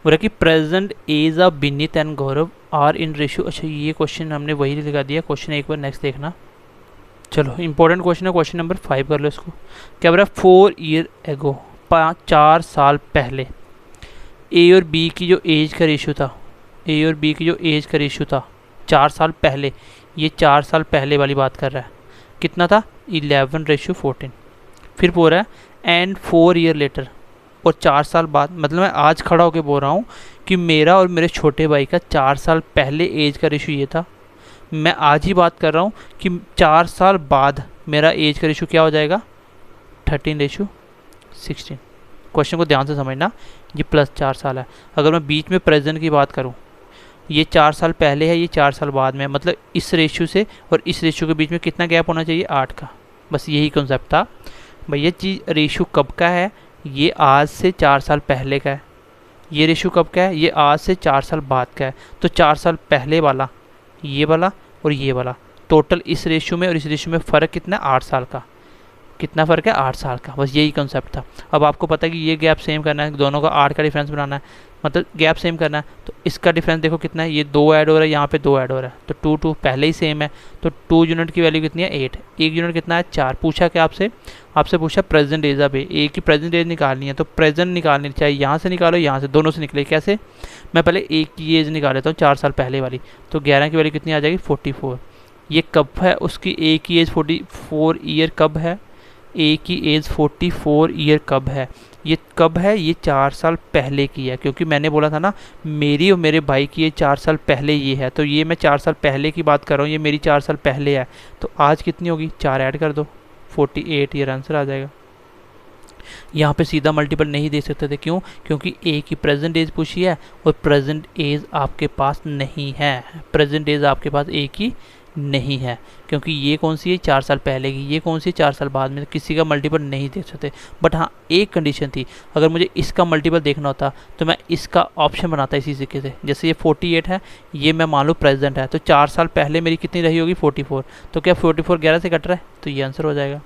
बोल रहा है कि present age of Vineet and Gaurav are in ratio. अच्छा ये क्वेश्चन हमने वही लगा दिया, क्वेश्चन एक बार नेक्स्ट देखना। चलो इंपॉर्टेंट क्वेश्चन है, क्वेश्चन नंबर 5 कर लो इसको। क्या बोल रहा है, 4 ईयर एगो, 4 साल पहले ए और बी की जो एज का रेशियो था, ए और बी की जो एज का रेशियो था 4 साल पहले, ये 4 साल पहले वाली बात कर रहा है, कितना था 11:14। फिर बोल रहा है एंड 4 ईयर लेटर, और 4 साल बाद, मतलब मैं आज खड़ा होकर बोल रहा हूँ कि मेरा और मेरे छोटे भाई का 4 साल पहले एज का रेशियो ये था, मैं आज ही बात कर रहा हूँ कि 4 साल बाद मेरा एज का रेशियो क्या हो जाएगा 13:16। क्वेश्चन को ध्यान से समझना, ये प्लस 4 साल है। अगर मैं बीच में प्रेजेंट की बात करूँ, ये 4 साल पहले है, ये 4 साल बाद में, मतलब इस रेशियो से और इस रेशियो के बीच में कितना गैप होना चाहिए 8 का, बस यही कॉन्सेप्ट था। भाई ये चीज़ रेशियो कब का है, ये आज से 4 साल पहले का है, ये रेशियो कब का है, ये आज से 4 साल बाद का है। तो 4 साल पहले वाला, ये वाला और ये वाला, टोटल इस रेशियो में और इस रेशियो में फ़र्क कितना है 8 साल का, कितना फ़र्क है 8 साल का, बस यही कंसेप्ट था। अब आपको पता है कि ये गैप सेम करना है, दोनों का 8 का डिफरेंस बनाना है, मतलब गैप सेम करना है, तो इसका डिफरेंस देखो कितना है, ये 2 ऐड हो रहा है, यहाँ पे 2 ऐड हो रहा है, तो 2 2 पहले ही सेम है, तो 2 यूनिट की वैल्यू कितनी है 8, 1 यूनिट कितना है 4। पूछा क्या आपसे, आपसे पूछा प्रेजेंट एज ऑफ ए की प्रेजेंट एज निकालनी है, तो प्रेजेंट निकालनी चाहिए, यहाँ से निकालो यहाँ से, दोनों से निकले, कैसे, मैं पहले ए की एज निकाल लेता हूँ 4 साल पहले वाली, तो 11 की वैल्यू कितनी आ जाएगी 44। ये कब है उसकी, ए की एज 44 ईयर कब है, ए की एज 44 ईयर कब है, ये कब है, ये 4 साल पहले की है, क्योंकि मैंने बोला था ना मेरी और मेरे भाई की ये 4 साल पहले ये है, तो ये मैं 4 साल पहले की बात कर रहा हूँ, ये मेरी 4 साल पहले है, तो आज कितनी होगी 4 ऐड कर दो 48 ईयर आंसर आ जाएगा। यहाँ पे सीधा मल्टीपल नहीं दे सकते थे, क्यों, क्योंकि ए की प्रेजेंट एज पूछी है और प्रेजेंट एज आपके पास नहीं है, प्रेजेंट एज आपके पास ए की नहीं है, क्योंकि ये कौन सी है 4 साल पहले की, ये कौन सी 4 साल बाद में, किसी का मल्टीपल नहीं देख सकते। बट हाँ एक कंडीशन थी, अगर मुझे इसका मल्टीपल देखना होता तो मैं इसका ऑप्शन बनाता इसी तरीके से, जैसे ये 48 है, ये मैं मान लूँ प्रेजेंट है, तो 4 साल पहले मेरी कितनी रही होगी 44, तो क्या 44 11 से कट रहा है, तो ये आंसर हो जाएगा।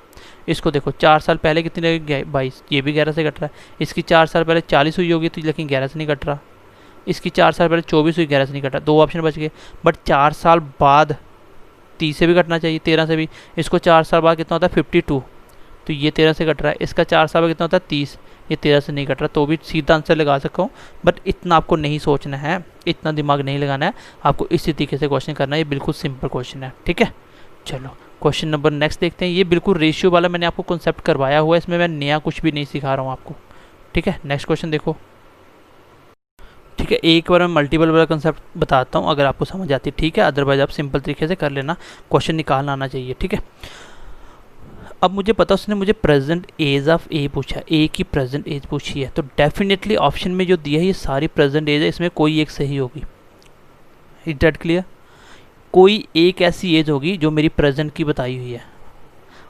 इसको देखो 4 साल पहले कितनी रहेगी 22, ये भी 11 से कट रहा है, इसकी 4 साल पहले 40 हुई होगी, तो लेकिन 11 से नहीं कट रहा, इसकी 4 साल पहले 24 हुई, 11 से नहीं कट रहा, 2 ऑप्शन बच गए। बट 4 साल बाद 30 से भी कटना चाहिए, 13 से भी, इसको 4 साल बाद कितना होता है 52, तो ये 13 से कट रहा है, इसका 4 साल बाद कितना होता है 30, ये 13 से नहीं कट रहा, तो भी सीधा आंसर लगा सकता हूँ। बट इतना आपको नहीं सोचना है, इतना दिमाग नहीं लगाना है, आपको इसी तरीके से क्वेश्चन करना है, ये बिल्कुल सिंपल क्वेश्चन है, ठीक है। चलो क्वेश्चन नंबर नेक्स्ट देखते हैं, ये बिल्कुल रेशियो वाला मैंने आपको कॉन्सेप्ट करवाया हुआ है, इसमें मैं नया कुछ भी नहीं सिखा रहा हूँ आपको, ठीक है। नेक्स्ट क्वेश्चन देखो, ठीक है, एक बार मैं मल्टीपल वाला कंसेप्ट बताता हूँ, अगर आपको समझ आती है ठीक है, अदरवाइज आप सिंपल तरीके से कर लेना, क्वेश्चन निकालना आना चाहिए, ठीक है। अब मुझे पता उसने मुझे प्रेजेंट एज ऑफ ए पूछा, ए की प्रेजेंट एज पूछी है, तो डेफिनेटली ऑप्शन में जो दिया है ये सारी प्रेजेंट एज है, इसमें कोई एक सही होगी, इज दैट क्लियर, कोई एक ऐसी एज होगी जो मेरी प्रेजेंट की बताई हुई है।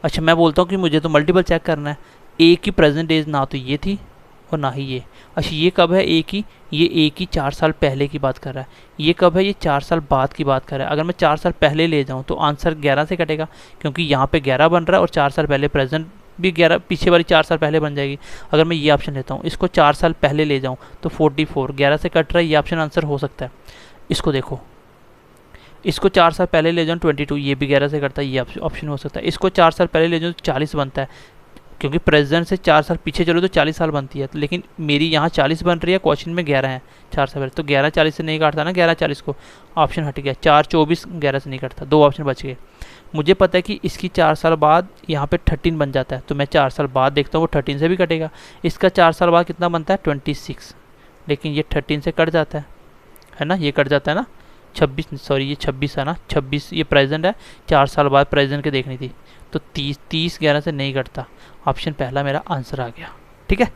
अच्छा मैं बोलता हूँ कि मुझे तो मल्टीपल चेक करना है, ए की प्रेजेंट एज ना तो ये थी और ना ही ये। अच्छा ये कब है ए की, ये ए की 4 साल पहले की बात कर रहा है, ये कब है, ये 4 साल बाद की बात कर रहा है। अगर मैं 4 साल पहले ले जाऊँ तो आंसर 11 से कटेगा, क्योंकि यहाँ पे 11 बन रहा है और 4 साल पहले प्रेजेंट भी 11, पीछे वाली 4 साल पहले बन जाएगी। अगर मैं ये ऑप्शन लेता हूँ, इसको 4 साल पहले ले जाऊँ तो 44, 11 से कट रहा है, ये ऑप्शन आंसर हो सकता है। इसको देखो, इसको 4 साल पहले ले जाऊँ 22, ये भी 11 से कटता है, ये ऑप्शन हो सकता है। इसको 4 साल पहले ले जाऊँ तो 40 बनता है, क्योंकि प्रेजेंट से 4 साल पीछे चलो तो 40 साल बनती है, लेकिन मेरी यहाँ 40 बन रही है, क्वेश्चन में 11 है 4 साल पहले, तो 11 40 से नहीं काटता ना, 11 40 को, ऑप्शन हट गया। 4 24 11 से नहीं कटता, 2 ऑप्शन बच गए। मुझे पता है कि इसकी 4 साल बाद यहाँ पे 13 बन जाता है, तो मैं 4 साल बाद देखता हूँ वो 13 से भी कटेगा। इसका 4 साल बाद कितना बनता है 26, लेकिन ये 13 से कट जाता है ना, ये कट जाता है ना 26, सॉरी ये 26 है ना, 26 ये प्रेजेंट है, 4 साल बाद प्रेजेंट के देखनी थी, तो 30 11 से नहीं कटता। ऑप्शन पहला मेरा आंसर आ गया। ठीक है,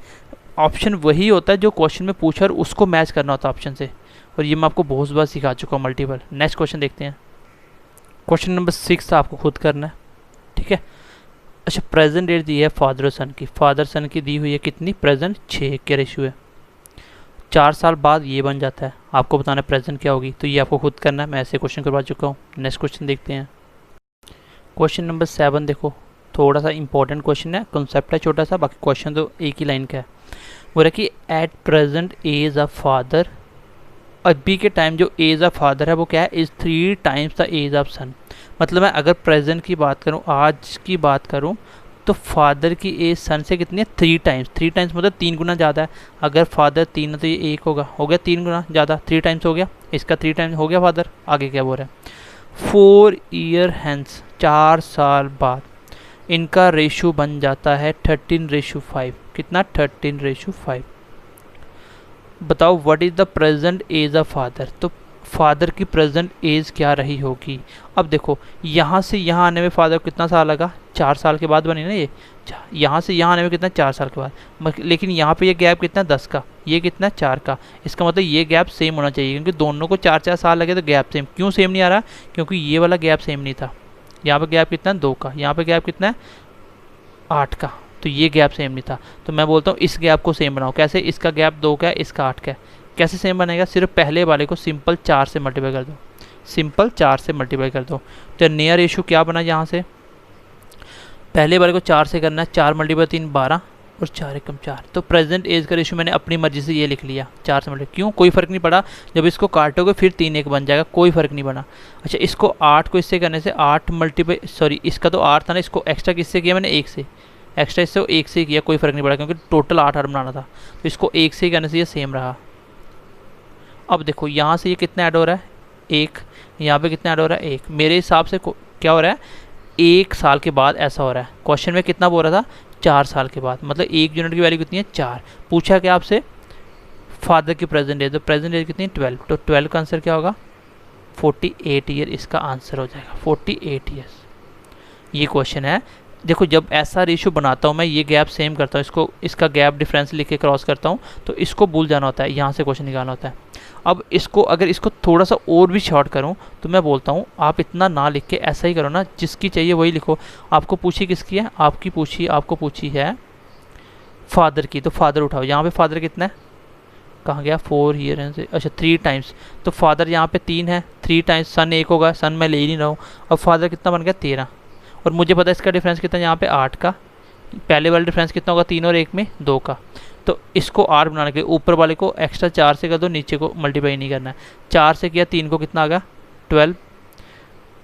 ऑप्शन वही होता है जो क्वेश्चन में पूछा और उसको मैच करना होता है ऑप्शन से, और ये मैं आपको बहुत बार सिखा चुका हूँ मल्टीपल। नेक्स्ट क्वेश्चन देखते हैं। क्वेश्चन नंबर 6 आपको खुद करना है। ठीक है, अच्छा प्रेजेंट डेट दी है फादर और सन की, फादर सन की दी हुई है कितनी, प्रेजेंट 6 के रेशियो है। 4 साल बाद ये बन जाता है, आपको बताना प्रेजेंट क्या होगी, तो ये आपको खुद करना है, मैं ऐसे क्वेश्चन करवा चुका हूँ। नेक्स्ट क्वेश्चन देखते हैं। क्वेश्चन नंबर 7 देखो, थोड़ा सा इंपॉर्टेंट क्वेश्चन है, कॉन्सेप्ट है छोटा सा, बाकी क्वेश्चन तो एक ही लाइन का है। वो रहा कि at present age of father, अभी के टाइम जो एज ऑफ फादर है वो क्या है, is 3 times the age of sun. मतलब मैं अगर प्रेजेंट की बात करूँ, आज की बात करूँ, तो फादर की एज सन से कितनी है 3 टाइम्स। 3 टाइम्स मतलब 3 गुना ज़्यादा है। अगर फादर 3 है तो ये 1 होगा, हो गया 3 गुना ज़्यादा, 3 टाइम्स हो गया, इसका 3 टाइम्स हो गया फादर। आगे क्या बोल रहा है, 4 ईयर हैंस, 4 साल बाद इनका रेशो बन जाता है 13:5। कितना, 13:5। बताओ what is the present age of father, तो फादर की प्रेजेंट एज क्या रही होगी। अब देखो यहाँ से यहाँ आने में फादर को कितना साल लगा, 4 साल के बाद बनी ना ये, यहाँ से यहाँ आने में कितना 4 साल के बाद, लेकिन यहाँ पे ये गैप कितना 10 का, ये कितना 4 का, इसका मतलब ये गैप सेम होना चाहिए, क्योंकि दोनों को 4 साल लगे तो गैप सेम। क्यों सेम नहीं आ रहा, क्योंकि ये वाला गैप सेम नहीं था। यहाँ पे गैप कितना है 2 का, यहाँ पे गैप कितना है 8 का, तो ये गैप सेम नहीं था। तो मैं बोलता हूँ इस गैप को सेम बनाओ। कैसे, इसका गैप 2 का है, इसका 8 का है, कैसे सेम बनेगा, सिर्फ पहले वाले को सिंपल 4 से मल्टीप्लाई कर दो, सिंपल 4 से मल्टीप्लाई कर दो। तो नियर रेशो क्या बना, यहाँ से पहले वाले को 4 से करना है, 4 मल्टीप्लाई 3 12 और 4 एकम 4। तो प्रेजेंट एज का रेशो मैंने अपनी मर्जी से ये लिख लिया 4 से मल्टीप्लाई। क्यों, कोई फ़र्क नहीं पड़ा, जब इसको काटोगे फिर 3 1 बन जाएगा, कोई फ़र्क नहीं बना। अच्छा इसको 8 को इससे करने से 8 मल्टीप्लाई, सॉरी इसका तो 8 था ना, इसको एक्स्ट्रा किससे किया मैंने, 1 से, एक्स्ट्रा इससे 1 से किया, कोई फ़र्क नहीं पड़ा क्योंकि टोटल 8 बनाना था, तो इसको 1 से ही करने से ये सेम रहा। अब देखो यहाँ से ये कितना ऐड हो रहा है 1, यहाँ पे कितना ऐड हो रहा है 1। मेरे हिसाब से क्या हो रहा है, 1 साल के बाद ऐसा हो रहा है। क्वेश्चन में कितना बोल रहा था, 4 साल के बाद, मतलब 1 यूनिट की वैल्यू कितनी है 4। पूछा क्या आपसे, फादर की प्रेजेंट एज, तो प्रेजेंट एज कितनी है 12, तो 12 का आंसर क्या होगा 48 ईयर, इसका आंसर हो जाएगा 48 ईयर्स। ये क्वेश्चन है। देखो जब ऐसा रेशियो बनाता हूँ मैं, ये गैप सेम करता हूँ, इसको इसका गैप डिफरेंस लिख के क्रॉस करता हूँ, तो इसको भूल जाना होता है, यहाँ से क्वेश्चन निकालना होता है। अब इसको अगर इसको थोड़ा सा और भी शॉर्ट करूँ तो मैं बोलता हूँ आप इतना ना लिख के ऐसा ही करो ना, जिसकी चाहिए वही लिखो। आपको पूछी किसकी है, आपको पूछी है फादर की, तो फादर उठाओ। यहाँ पे फादर कितना है, कहाँ गया 4 ईयर से, अच्छा 3 टाइम्स, तो फादर यहाँ पे 3 है, 3 टाइम्स सन 1 होगा, सन मैं ले ही नहीं रहा हूँ। अब फादर कितना बन गया 13, और मुझे पता है इसका डिफरेंस कितना है यहाँ पे 8 का, पहले वाला डिफरेंस कितना होगा 3 और 1 में 2 का। तो इसको 8 बनाने के ऊपर वाले को एक्स्ट्रा 4 से कर दो, नीचे को मल्टीप्लाई नहीं करना है। 4 से किया 3 को कितना आ गया 12,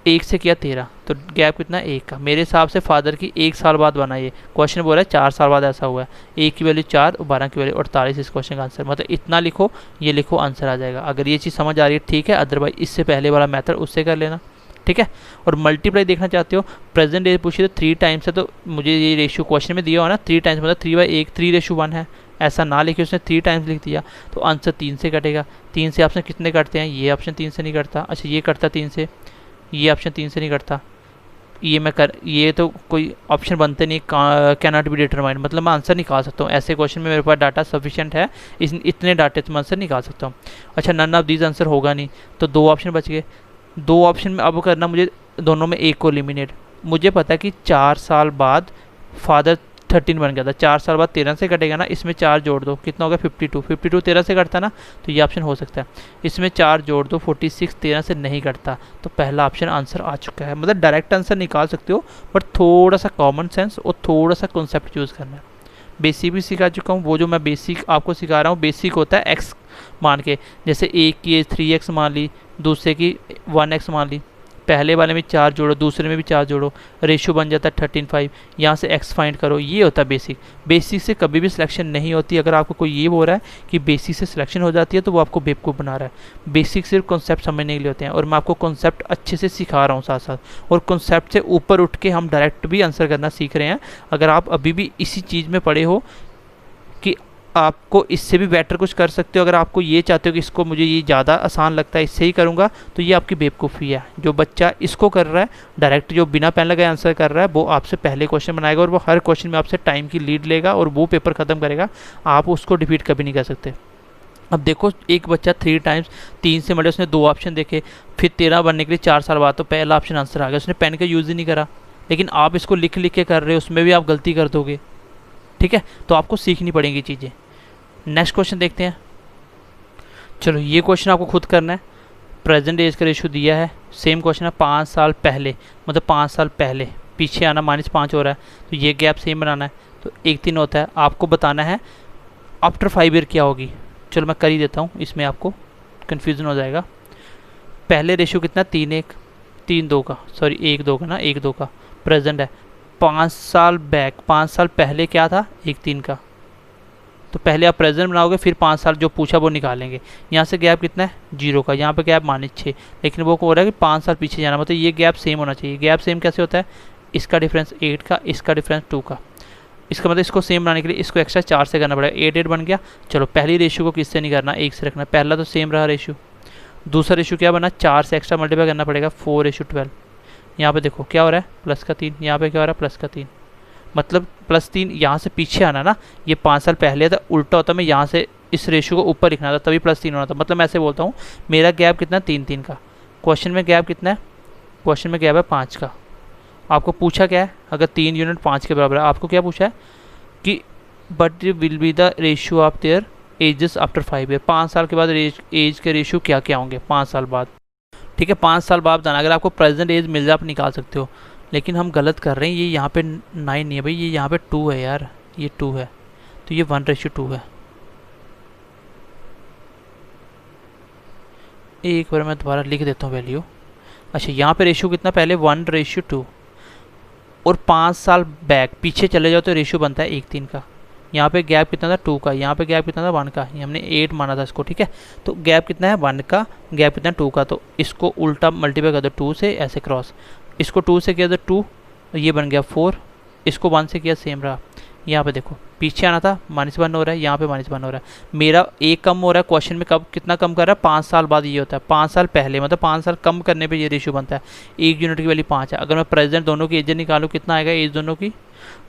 1 से किया 13, तो गैप कितना 1 का। मेरे हिसाब से फादर की 1 साल बाद बना, ये क्वेश्चन बोल रहा है 4 साल बाद ऐसा हुआ है। 1 की वैल्यू 4 और 12 की वैल्यू 48, इस क्वेश्चन का आंसर। मतलब इतना लिखो, ये लिखो, आंसर आ जाएगा। अगर ये चीज़ समझ आ रही है ठीक है, अदरवाइज इससे पहले वाला मेथड उससे कर लेना, ठीक है। और मल्टीप्लाई देखना चाहते हो, प्रेजेंट एज पूछिए तो 3 टाइम्स है, तो मुझे ये रेशियो क्वेश्चन में दिया हो ना 3 टाइम्स, मतलब 3/1, 3:1 है, ऐसा ना लिखे उसने 3 टाइम्स लिख दिया, तो आंसर 3 से कटेगा। 3 से ऑप्शन कितने कटते हैं, ये ऑप्शन 3 से नहीं कटता, अच्छा ये कटता 3 से, ये ऑप्शन 3 से नहीं कटता, ये तो कोई ऑप्शन बनते नहीं, कैन नॉट बी डिटरमाइंड, मतलब मैं आंसर निकाल सकता हूँ। ऐसे क्वेश्चन में मेरे पास डाटा सफिशिएंट है, इतने डाटे से मैं आंसर निकाल सकता हूँ। अच्छा नन ऑफ दीज आंसर होगा नहीं, तो 2 ऑप्शन बच गए। 2 ऑप्शन में अब करना मुझे दोनों में एक को एलिमिनेट। मुझे पता है कि 4 साल बाद फादर 13 बन गया था, 4 साल बाद 13 से कटेगा ना, इसमें 4 जोड़ दो, कितना होगा 52, 52 13 से कटता ना, तो ये ऑप्शन हो सकता है। इसमें 4 जोड़ दो, 46 13 से नहीं कटता, तो पहला ऑप्शन आंसर आ चुका है। मतलब डायरेक्ट आंसर निकाल सकते हो, बट थोड़ा सा कॉमन सेंस और थोड़ा सा कॉन्सेप्ट यूज़ करना है। बेसिक भी सिखा चुका हूँ, वो जो मैं बेसिक आपको सिखा रहा हूँ बेसिक होता है एक्स मान के, जैसे एक की एज 3x मान ली, दूसरे की 1x मान ली, पहले वाले में 4 जोड़ो, दूसरे में भी 4 जोड़ो, रेशियो बन जाता है 13:5। यहाँ से x फाइंड करो, ये होता है बेसिक। बेसिक से कभी भी सिलेक्शन नहीं होती। अगर आपको कोई ये बोल रहा है कि बेसिक से सिलेक्शन हो जाती है तो वो आपको बेवकूफ़ बना रहा है। बेसिक सिर्फ कॉन्सेप्ट समझने के लिए होते हैं, और मैं आपको कॉन्सेप्ट अच्छे से सिखा रहा हूँ साथ साथ, और कॉन्सेप्ट से ऊपर उठ के हम डायरेक्ट भी आंसर करना सीख रहे हैं। अगर आप अभी भी इसी चीज़ में पड़े हो कि आपको इससे भी बेटर कुछ कर सकते हो, अगर आपको ये चाहते हो कि इसको मुझे ये ज़्यादा आसान लगता है इससे ही करूँगा, तो ये आपकी बेवकूफ़ी है। जो बच्चा इसको कर रहा है डायरेक्ट, जो बिना पेन लगाए आंसर कर रहा है, वो आपसे पहले क्वेश्चन बनाएगा और वो हर क्वेश्चन में आपसे टाइम की लीड लेगा और वो पेपर ख़त्म करेगा। आप उसको डिफीट कभी नहीं कर सकते। अब देखो, एक बच्चा 3 टाइम्स 3 से मल्टे, उसने 2 ऑप्शन देखे, फिर 13 बनने के लिए 4 साल बाद तो पहला ऑप्शन आंसर आ गया, उसने पेन का यूज़ ही नहीं करा। लेकिन आप इसको लिख लिख के कर रहे हो, उसमें भी आप गलती कर दोगे। ठीक है, तो आपको सीखनी पड़ेंगी चीज़ें। नेक्स्ट क्वेश्चन देखते हैं। चलो, ये क्वेश्चन आपको खुद करना है। प्रेजेंट एज का रेशियो दिया है, सेम क्वेश्चन है। 5 साल पहले, मतलब 5 साल पहले, पीछे आना -5 हो रहा है, तो ये गैप सेम बनाना है। तो 1-3 होता है, आपको बताना है आफ्टर 5 ईयर क्या होगी। चलो मैं कर ही देता हूँ, इसमें आपको कन्फ्यूज़न हो जाएगा। पहले रेशियो कितना, 3-1, 3-2 का, सॉरी 1-2 का ना, 1-2 का प्रेजेंट है। 5 साल बैक, 5 साल पहले क्या था, 1-3 का। तो पहले आप प्रेजेंट बनाओगे, फिर 5 साल जो पूछा वो निकालेंगे। यहाँ से गैप कितना है, 0 का, यहाँ पे गैप -6, लेकिन वो हो रहा है कि 5 साल पीछे जाना, मतलब ये गैप सेम होना चाहिए। गैप सेम कैसे होता है, इसका डिफरेंस 8 का, इसका डिफरेंस 2 का। इसका मतलब इसको सेम बनाने के लिए इसको एक्स्ट्रा 4 से करना पड़ेगा। 8-8 बन गया। चलो, पहली रेशियो को किससे नहीं करना, 1 से रखना। पहला तो सेम रहा रेशियो, दूसरा रेशियो क्या बना, 4 से एक्स्ट्रा मल्टीप्लाई करना पड़ेगा, 4:12। यहाँ पे देखो क्या हो रहा है, +3, यहाँ पे क्या हो रहा है, +3, मतलब +3 यहाँ से पीछे आना ना। ये 5 साल पहले था, उल्टा होता, मैं यहाँ से इस रेशियो को ऊपर लिखना था, तभी +3 होना था। मतलब मैं ऐसे बोलता हूँ, मेरा गैप कितना, 3-3 का। क्वेश्चन में गैप कितना है, क्वेश्चन में गैप है 5 का। आपको पूछा क्या है, अगर 3 यूनिट 5 के बराबर है, आपको क्या पूछा है कि but will be the ratio of their edges after 5 year. 5 साल के बाद एज के रेशियो क्या क्या होंगे 5 साल बाद। ठीक है, 5 साल बाद बताना। अगर आपको प्रेजेंट एज मिल जाए आप निकाल सकते हो, लेकिन हम गलत कर रहे हैं। ये यहाँ पे 9 नहीं है भाई, ये यहाँ पे 2 है यार, ये 2 है, तो ये 1:2 है। एक बार मैं दोबारा लिख देता हूँ वैल्यू। अच्छा, यहाँ पे रेशियो कितना, पहले 1:2, और 5 साल बैक पीछे चले जाओ तो रेशियो बनता है 1-3 का। यहाँ पे गैप कितना था, 2 का, यहाँ पे गैप कितना था, 1 का। ये हमने 8 माना था इसको। ठीक है, तो गैप कितना है, 1 का, गैप कितना है, 2 का। तो इसको उल्टा मल्टीप्लाई कर दो 2 से, ऐसे क्रॉस, इसको 2 से किया तो 2, ये बन गया 4, इसको 1 से किया, सेम रहा। यहाँ पे देखो, पीछे आना था, -1 हो रहा है, यहाँ पे -1 हो रहा है। मेरा एक कम हो रहा है, क्वेश्चन में कब कितना कम कर रहा है, 5 साल बाद ये होता है। 5 साल पहले मतलब 5 साल कम करने पे ये रेशियो बनता है। 1 यूनिट की वैल्यू 5 है। अगर मैं प्रेजेंट दोनों की एज निकालूँ, कितना आएगा एज,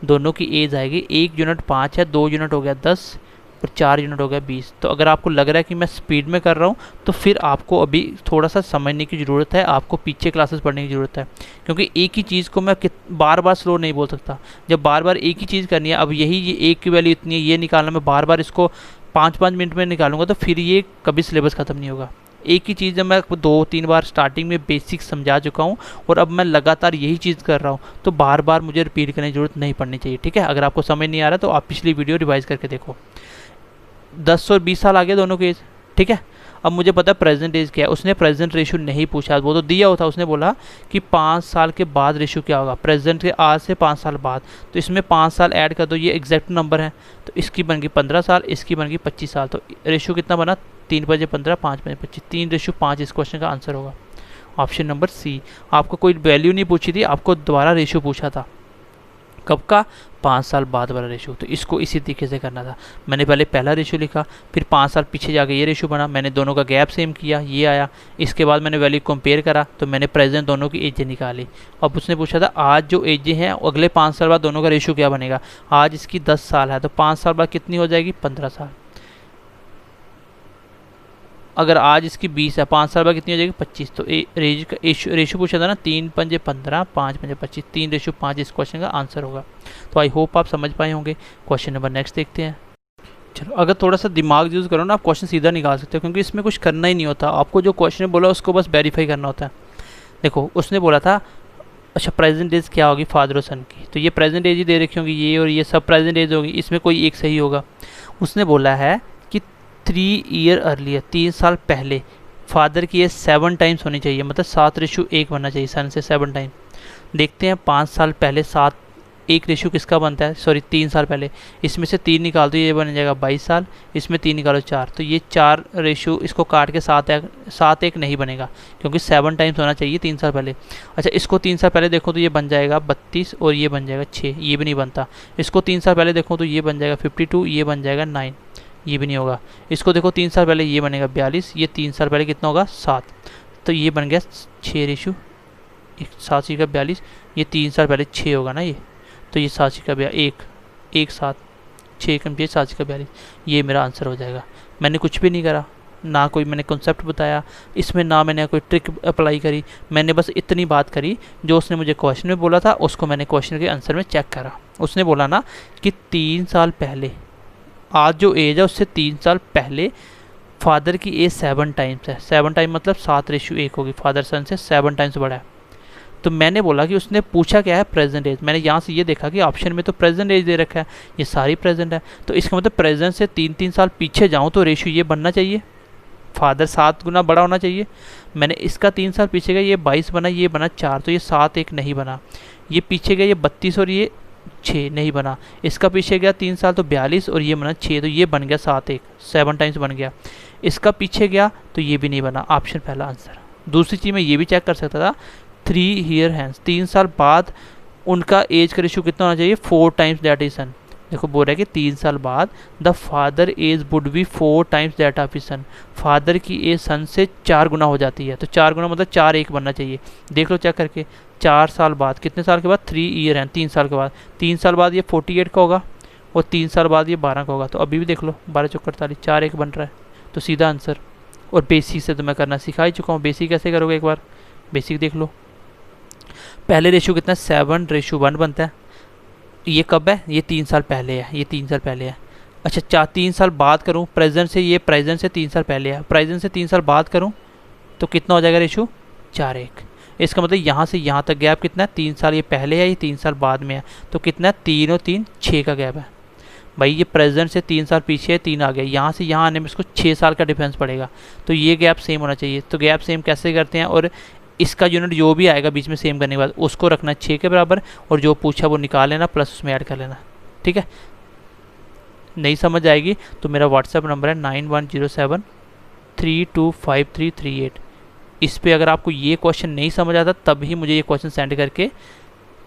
दोनों की एज आएगी, 1 यूनिट 5 है, 2 यूनिट हो गया 10, और 4 यूनिट हो गया 20। तो अगर आपको लग रहा है कि मैं स्पीड में कर रहा हूँ, तो फिर आपको अभी थोड़ा सा समझने की ज़रूरत है, आपको पीछे क्लासेस पढ़ने की ज़रूरत है। क्योंकि एक ही चीज़ को मैं बार बार स्लो नहीं बोल सकता। जब बार बार एक ही चीज़ करनी है, अब यही ये एक की वैल्यू इतनी है, ये निकालना, मैं बार बार इसको 5-5 मिनट में निकालूंगा, तो फिर ये कभी सिलेबस ख़त्म नहीं होगा। एक ही चीज़ जब मैं 2-3 बार स्टार्टिंग में बेसिक समझा चुका हूँ, और अब मैं लगातार यही चीज़ कर रहा हूँ, तो बार बार मुझे रिपीट करने की ज़रूरत नहीं पड़नी चाहिए। ठीक है, अगर आपको समझ नहीं आ रहा तो आप पिछली वीडियो रिवाइज करके देखो। 10 और 20 साल आ गया दोनों के एज। ठीक है, अब मुझे पता है प्रेजेंट एज क्या है। उसने प्रेजेंट रेशियो नहीं पूछा, वो तो दिया हुआ था। उसने बोला कि 5 साल के बाद रेशियो क्या होगा, प्रेजेंट के आज से 5 साल बाद। तो इसमें 5 साल ऐड कर दो, ये एग्जैक्ट नंबर है, तो इसकी बन गई 15 साल, इसकी बन गई 25 साल। तो रेशियो कितना बना, 3×15, 5×25, 3:5 इस क्वेश्चन का आंसर होगा। Option number C. आपको कोई वैल्यू नहीं पूछी थी, आपको दोबारा रेशियो पूछा था, कब का, 5 साल बाद वाला रेशियो। तो इसको इसी तरीके से करना था। मैंने पहले पहला रेशियो लिखा, फिर 5 साल पीछे जाके ये रेशियो बना, मैंने दोनों का गैप सेम किया, ये आया। इसके बाद मैंने वैल्यू कंपेयर करा, तो मैंने प्रेजेंट दोनों की एजें निकाली। अब उसने पूछा था आज जो एजें हैं अगले 5 साल बाद दोनों का रेशियो क्या बनेगा। आज इसकी 10 साल है, तो 5 साल बाद कितनी हो जाएगी, 15 साल। अगर आज इसकी 20 है, 5 साल बाद कितनी हो जाएगी, 25। तो रेशियो पूछा था ना, 3×15, 5×25, 3:5 इस क्वेश्चन का आंसर होगा। तो आई होप आप समझ पाए होंगे। क्वेश्चन नंबर नेक्स्ट देखते हैं। चलो, अगर थोड़ा सा दिमाग यूज़ करो ना, आप क्वेश्चन सीधा निकाल सकते हो, क्योंकि इसमें कुछ करना ही नहीं होता। आपको जो क्वेश्चन बोला उसको बस वेरीफाई करना होता है। देखो, उसने बोला था अच्छा प्रेजेंट एज क्या होगी फादर और सन की, तो ये प्रेजेंट एज ही दे रखी होंगी, ये और ये सब प्रेजेंट एज होगी, इसमें कोई एक सही होगा। उसने बोला है कि 3 ईयर अर्लियर, 3 साल पहले फादर की एज 7 टाइम्स होनी चाहिए, मतलब 7:1 बनना चाहिए सन से 7 टाइम। देखते हैं 5 साल पहले 7:1 किसका बनता है, सॉरी 3 साल पहले, इसमें से 3 निकाल दो, ये बन जाएगा 22 साल, इसमें 3 निकालो 4, तो ये 4 इसको काट के 7:1 नहीं बनेगा, क्योंकि 7 टाइम्स होना चाहिए 3 साल पहले। अच्छा, इसको 3 साल पहले देखो तो ये बन जाएगा 32 और ये बन जाएगा 6, ये भी नहीं बनता। इसको 3 साल पहले देखो तो ये बन जाएगा 52, ये बन जाएगा 9, ये भी नहीं होगा। इसको देखो 3 साल पहले, ये बनेगा 42, ये 3 साल पहले कितना होगा 7, तो ये बन गया 6:7 का 42, ये 3 साल पहले 6 होगा ना ये, तो ये 7 का 1 7 6 कम 7 का 42, ये मेरा आंसर हो जाएगा। मैंने कुछ भी नहीं करा, ना कोई मैंने कॉन्सेप्ट बताया इसमें, ना मैंने कोई ट्रिक अप्लाई करी, मैंने बस इतनी बात करी जो उसने मुझे क्वेश्चन में बोला था, उसको मैंने क्वेश्चन के आंसर में चेक करा। उसने बोला ना कि 3 साल पहले, आज जो एज है उससे 3 साल पहले फादर की एज 7 टाइम्स है, 7 टाइम मतलब 7:1 होगी, फादर सन से 7 टाइम्स बड़ा है। तो मैंने बोला कि उसने पूछा क्या है, प्रेजेंट एज। मैंने यहाँ से ये देखा कि ऑप्शन में तो प्रेजेंट एज दे रखा है, ये सारी प्रेजेंट है, तो इसका मतलब प्रेजेंट से 3-3 साल पीछे जाऊँ तो रेशियो ये बनना चाहिए, फादर 7 गुना बड़ा होना चाहिए। मैंने इसका 3 साल पीछे गया, ये 22 बना, ये बना 4, तो ये 7:1 नहीं बना। ये पीछे गया, ये 32 और ये 6 नहीं बना। इसका पीछे गया 3 साल तो 42 और ये बना 6, तो ये बन गया 7:1, 7 टाइम्स बन गया। इसका पीछे गया तो ये भी नहीं बना, ऑप्शन पहला आंसर। दूसरी चीज़ मैं ये भी चेक कर सकता था, 3 ईयर हैंस, 3 साल बाद उनका एज का रेशियो कितना होना चाहिए, 4 टाइम्स दैट इज सन। देखो बोल रहा है कि 3 साल बाद the father age would be 4 times that of his son, father की एज सन से 4 गुना हो जाती है, तो 4 गुना मतलब 4:1 बनना चाहिए। देख लो चेक करके, 4 साल बाद, कितने साल के बाद, 3 ईयर हैं, 3 साल के बाद, 3 साल बाद ये 48 का होगा और 3 साल बाद ये 12 का होगा, तो अभी भी देख लो 12×4 = 4:1 बन रहा है, तो सीधा आंसर। और बेसिक से तो मैं करना सिखा ही चुका हूँ, बेसिक कैसे करोगे एक बार बेसिक देख लो। पहले रेशियो कितना 7:1 बनता है, ये कब है, ये 3 साल पहले है, ये 3 साल पहले है। अच्छा 3 साल बाद करूँ प्रेजेंट से, ये प्रेजेंट से 3 साल पहले है, प्रेजेंट से 3 साल बाद करूँ तो कितना हो जाएगा रेशियो, 4:1। इसका मतलब यहाँ से यहाँ तक गैप कितना है, 3 साल ये पहले है, ये 3 साल बाद में है, तो कितना है, 3 और 3 6 का गैप है। भाई ये प्रेजेंट से 3 साल पीछे है, 3 आ गया, यहाँ से यहाँ आने में इसको 6 साल का डिफरेंस पड़ेगा, तो ये गैप सेम होना चाहिए। तो गैप सेम कैसे करते हैं, और इसका यूनिट जो भी आएगा बीच में सेम करने के बाद उसको रखना 6 के बराबर, और जो पूछा वो निकाल लेना प्लस उसमें ऐड कर लेना, ठीक है। नहीं समझ आएगी तो मेरा व्हाट्सएप नंबर है 9107325338। इस पे अगर आपको ये क्वेश्चन नहीं समझ आता तब ही मुझे ये क्वेश्चन सेंड करके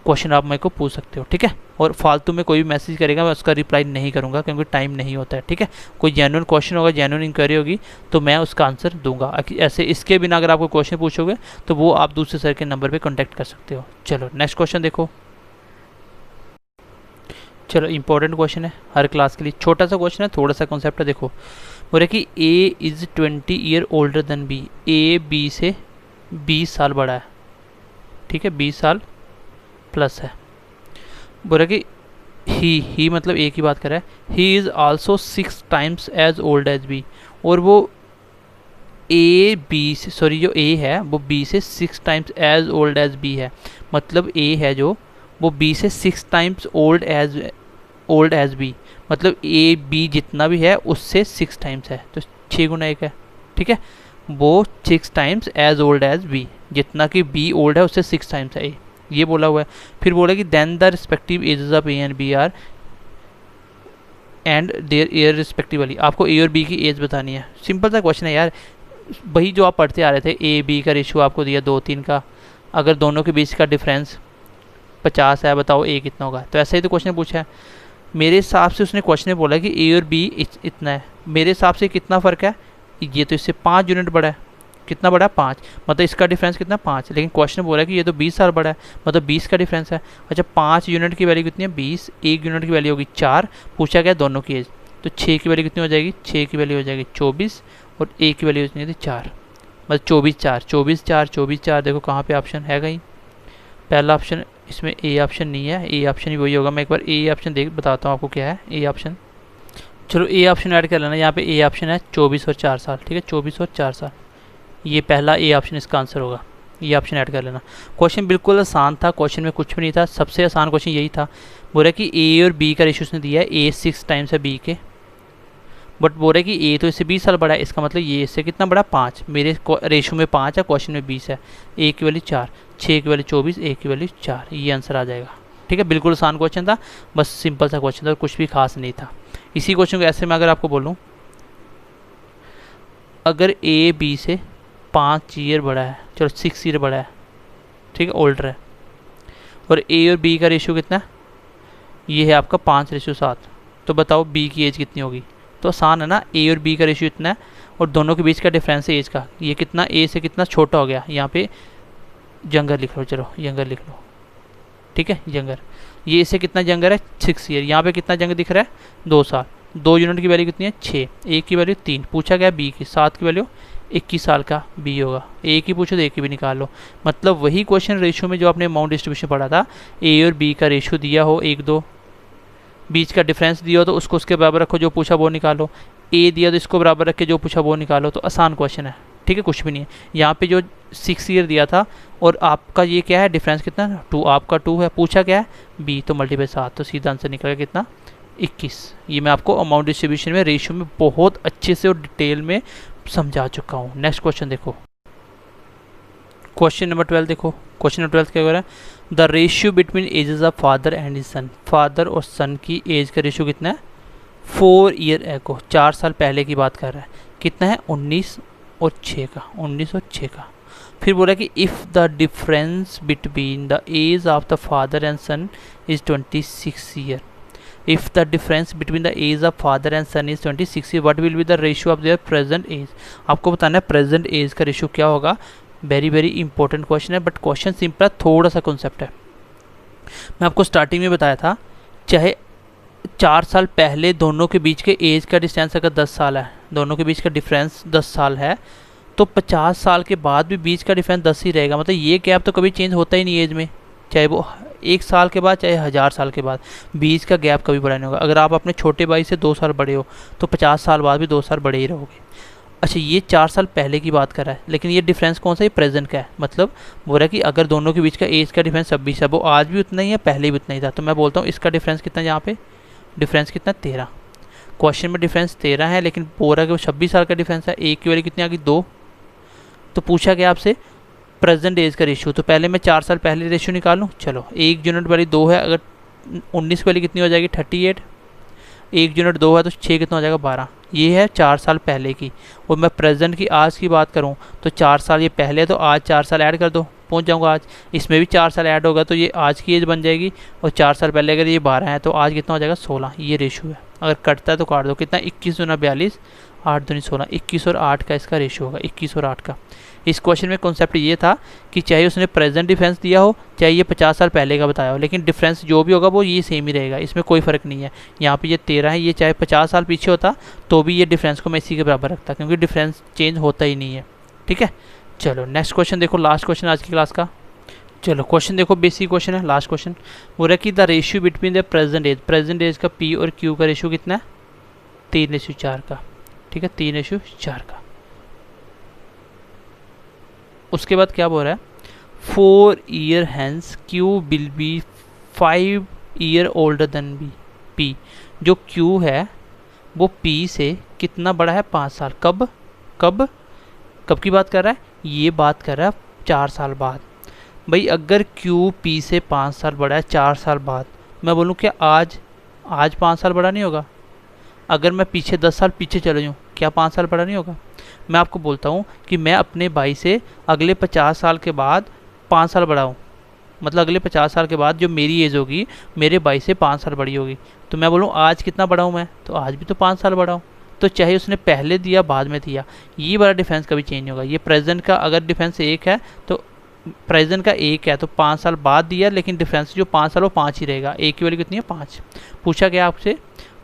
क्वेश्चन आप मेरे को पूछ सकते हो, ठीक है। और फालतू में कोई भी मैसेज करेगा मैं उसका रिप्लाई नहीं करूँगा, क्योंकि टाइम नहीं होता है, ठीक है। कोई जेन्युइन क्वेश्चन होगा, जेन्युइन इंक्वायरी होगी तो मैं उसका आंसर दूंगा। ऐसे इसके बिना अगर आपको क्वेश्चन पूछोगे तो वो आप दूसरे सर के नंबर पे कांटेक्ट कर सकते हो। चलो नेक्स्ट क्वेश्चन देखो। चलो इंपॉर्टेंट क्वेश्चन है हर क्लास के लिए, छोटा सा क्वेश्चन है, थोड़ा सा कॉन्सेप्ट है। देखो बोले कि A is 20 year older than B, A B से 20 साल बड़ा है, ठीक है, 20 साल प्लस है। बोला कि ही मतलब ए की बात कर रहा है, he is also 6 times as old as B, और वो ए बी से, सॉरी जो ए है वो बी से 6 times as old as B है, मतलब ए है जो वो बी से 6 टाइम्स ओल्ड एज बी, मतलब ए बी जितना भी है उससे 6 टाइम्स है, तो 6×1 है, ठीक है। वो 6 times as old as B, जितना कि बी ओल्ड है उससे 6 टाइम्स है ए, ये बोला हुआ है। फिर बोला कि then the respective ages of A and B are and there air respectively, आपको ए और बी की एज बतानी है। सिंपल सा क्वेश्चन है यार, वही जो आप पढ़ते आ रहे थे, ए बी का रेशियो आपको दिया 2-3 का, अगर दोनों के बीच का डिफरेंस 50 है, बताओ ए कितना होगा, तो ऐसा ही तो क्वेश्चन पूछा है। मेरे हिसाब से उसने क्वेश्चन में बोला कि ए और बी इतना है, मेरे हिसाब से कितना फ़र्क है, ये तो इससे 5 यूनिट बड़ा है, कितना बड़ा है 5, मतलब इसका डिफरेंस कितना 5, लेकिन क्वेश्चन बोला कि ये तो 20 साल बड़ा है, मतलब 20 का डिफरेंस है। अच्छा 5 यूनिट की वैल्यू कितनी है 20, 1 यूनिट की वैल्यू होगी 4, पूछा गया दोनों की एज, तो 6 की वैल्यू कितनी हो जाएगी, 6 की वैल्यू हो जाएगी 24 और 1 की वैल्यू कितनी थी 4, मतलब 24/4 देखो कहाँ पे ऑप्शन है कहीं, पहला ऑप्शन, इसमें ए ऑप्शन नहीं है, ए ऑप्शन ही वही होगा। मैं एक बार ए ऑप्शन देख बताता हूँ आपको क्या है ए ऑप्शन। चलो ए ऑप्शन ऐड कर लेना, यहाँ पे ए ऑप्शन है 24 और 4 साल, ठीक है, 24 और 4 साल, ये पहला ए ऑप्शन इसका आंसर होगा, ये ऑप्शन ऐड कर लेना। क्वेश्चन बिल्कुल आसान था, क्वेश्चन में कुछ भी नहीं था, सबसे आसान क्वेश्चन यही था। बोला कि ए और बी का रेशियो उसने दिया है, ए 6 टाइम्स है बी के, बट बोल रहे कि ए तो इससे 20 साल बड़ा है, इसका मतलब ये इससे कितना बड़ा, 5। मेरे रेशो में 5 है, क्वेश्चन में 20 है। ए की वैल्यू 4, 6 की वैल्यू 24, ए की वैल्यू 4, ये आंसर आ जाएगा। ठीक है, बिल्कुल आसान क्वेश्चन था, बस सिंपल सा क्वेश्चन था और कुछ भी खास नहीं था। इसी क्वेश्चन को ऐसे मैं अगर आपको बोलूँ, अगर ए बी से 5 ईयर बड़ा है, चलो 6 ईयर बड़ा है, ठीक है, ओल्डर है, और ए और बी का रेशियो कितना है, ये है आपका 5:7, तो बताओ बी की एज कितनी होगी। तो आसान है ना, ए और बी का रेशियो इतना है और दोनों के बीच का डिफरेंस है एज का, ये कितना ए से कितना छोटा हो गया, यहाँ पे यंगर लिख लो, चलो यंगर लिख लो, ठीक है, यंगर, ये इससे कितना यंगर है, 6 ईयर, यहाँ पे कितना यंगर दिख रहा है, 2 साल, 2 यूनिट की वैल्यू कितनी है, 6, ए की वैल्यू 3, पूछा गया बी की, 7 की वैल्यू 21 साल का बी होगा, ए की पूछो तो ए की भी निकाल लो। मतलब वही क्वेश्चन रेशियो में जो आपने अमाउंट डिस्ट्रीब्यूशन पढ़ा था, ए और बी का रेशियो दिया हो 1:2, बीच का डिफरेंस दिया हो तो उसको उसके बराबर रखो, जो पूछा वो निकालो, ए दिया तो इसको बराबर रख के जो पूछा वो निकालो, तो आसान क्वेश्चन है। ठीक है, कुछ भी नहीं है। यहाँ पे जो 6 ईयर दिया था और आपका ये क्या है, डिफरेंस कितना है, 2, आपका 2 है, पूछा क्या है बी, तो मल्टीप्लाई 7, तो सीधा आंसर निकलेगा कितना, 21। ये मैं आपको अमाउंट डिस्ट्रीब्यूशन में रेशियो में बहुत अच्छे से और डिटेल में समझा चुका हूँ। नेक्स्ट क्वेश्चन देखो, क्वेश्चन नंबर 12 देखो, क्वेश्चन नंबर 12 क्या हो रहा है, the ratio between ages of father and his son, father और सन की एज का रेशियो कितना है, 4 ईयर एगो, 4 साल पहले की बात कर रहा है, कितना है 19 और 6 का, 19 और 6 का। फिर बोला कि if the difference between the age of the father and son is 26 year, if the difference between the age of father and son is 26 years, what will be the ratio of their present age। आपको बताना है present age का ratio क्या होगा। Very very important question है, but question simple है, थोड़ा सा कॉन्सेप्ट है। मैं आपको स्टार्टिंग में बताया था, चाहे 4 साल पहले दोनों के बीच के एज का डिस्टेंस अगर 10 साल है, दोनों के बीच का डिफरेंस 10 साल है, तो 50 साल के बाद भी बीच का डिफरेंस 10 ही रहेगा। मतलब ये गैप तो कभी चेंज होता ही नहीं एज में, चाहे वो 1 साल के बाद चाहे 1000 साल के बाद, बीच का गैप कभी बड़ा नहीं होगा। अगर आप अपने छोटे भाई से 2 साल बड़े हो तो 50 साल बाद भी 2 साल बड़े ही रहोगे। अच्छा, ये 4 साल पहले की बात कर रहा है, लेकिन ये डिफरेंस कौन सा है, प्रेजेंट का है। मतलब बोल रहा है कि अगर दोनों के बीच का एज का डिफरेंस 26 है, वो आज भी उतना ही है, पहले भी उतना ही था, तो मैं बोलता हूँ इसका डिफरेंस कितना, यहाँ पे डिफरेंस कितना 13। क्वेश्चन में डिफरेंस 13 है, लेकिन बोल रहा है कि वो 26 साल का डिफरेंस है। एक की वैल्यू कितनी आ गई, 2। तो पूछा गया आपसे प्रेजेंट एज का रेशियो, तो पहले मैं 4 साल पहले रेशियो निकाल लूँ। चलो, 1 यूनिट वाली 2 है, अगर 19 वाली कितनी हो जाएगी 38, 1 यूनिट 2 है तो 6 कितना हो जाएगा 12। ये है 4 साल पहले की, और मैं प्रेजेंट की आज की बात करूँ तो 4 साल ये पहले, तो आज 4 साल ऐड कर दो, पहुंच जाऊंगा आज। इसमें भी 4 साल ऐड होगा तो ये आज की एज बन जाएगी, और 4 साल पहले अगर ये 12 है तो आज कितना हो जाएगा 16। ये रेशियो है, अगर कटता है तो काट दो, कितना 21 दूना 42, 8 दूनी 16, 21 और 8 का इसका रेशियो होगा, 21 और 8 का। इस क्वेश्चन में कॉन्सेप्ट ये था कि चाहे उसने प्रेजेंट डिफरेंस दिया हो, चाहे ये 50 साल पहले का बताया हो, लेकिन डिफरेंस जो भी होगा वो ये सेम ही रहेगा, इसमें कोई फ़र्क नहीं है। यहाँ पे ये 13 है, ये चाहे 50 साल पीछे होता तो भी ये डिफरेंस को मैं इसी के बराबर रखता, क्योंकि डिफरेंस चेंज होता ही नहीं है। ठीक है, चलो नेक्स्ट क्वेश्चन देखो, लास्ट क्वेश्चन आज की क्लास का। चलो क्वेश्चन देखो, बेसिक क्वेश्चन है, लास्ट क्वेश्चन। वो रहा कि the ratio between the present age का पी और क्यू का रेशियो कितना है, 3:4 का। ठीक है, 3:4 का। उसके बाद क्या बोल रहा है, 4 year hence Q will be 5 year older than B. P, जो क्यू है वो पी से कितना बड़ा है, 5 साल। कब कब कब की बात कर रहा है, ये बात कर रहा है 4 साल बाद। भाई अगर क्यू पी से 5 साल बड़ा है 4 साल बाद, मैं बोलूँ क्या आज 5 साल बड़ा नहीं होगा? अगर मैं पीछे 10 साल पीछे चले जाऊँ, क्या 5 साल बड़ा नहीं होगा? मैं आपको बोलता हूँ कि मैं अपने भाई से अगले 50 साल के बाद 5 साल बड़ा हूँ, मतलब अगले 50 साल के बाद जो मेरी एज होगी मेरे भाई से 5 साल बड़ी होगी, तो मैं बोलूँ आज कितना बड़ा हूँ मैं, तो आज भी तो 5 साल बड़ा हूँ। तो चाहे उसने पहले दिया बाद में दिया, ये वाला डिफरेंस कभी चेंज नहीं होगा। ये प्रेजेंट का अगर डिफरेंस 1 है तो प्रेजेंट का 1 है, तो 5 साल बाद दिया, लेकिन डिफरेंस जो 5 साल वो 5 ही रहेगा। ए की वैल्यू कितनी है, 5। पूछा गया आपसे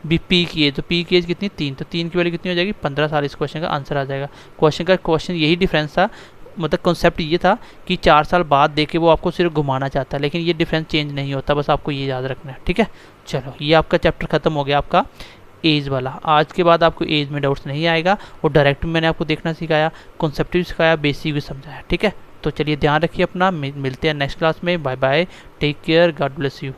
बी पी की एज, तो पी की एज कितनी, 3, तो 3 की वैल्यू कितनी हो जाएगी, 15 साल। इस क्वेश्चन का आंसर आ जाएगा। क्वेश्चन यही डिफरेंस था, मतलब कॉन्सेप्ट ये था कि 4 साल बाद देके वो आपको सिर्फ घुमाना चाहता है, लेकिन ये डिफरेंस चेंज नहीं होता, बस आपको ये याद रखना है। ठीक है, चलो ये आपका चैप्टर खत्म हो गया, आपका एज वाला। आज के बाद आपको एज में डाउट्स नहीं आएगा, और डायरेक्ट मैंने आपको देखना सिखाया, कॉन्सेप्ट भी सिखाया, बेसिक भी समझाया। ठीक है, तो चलिए ध्यान रखिए अपना, मिलते हैं नेक्स्ट क्लास में। Bye bye, take care, God bless you.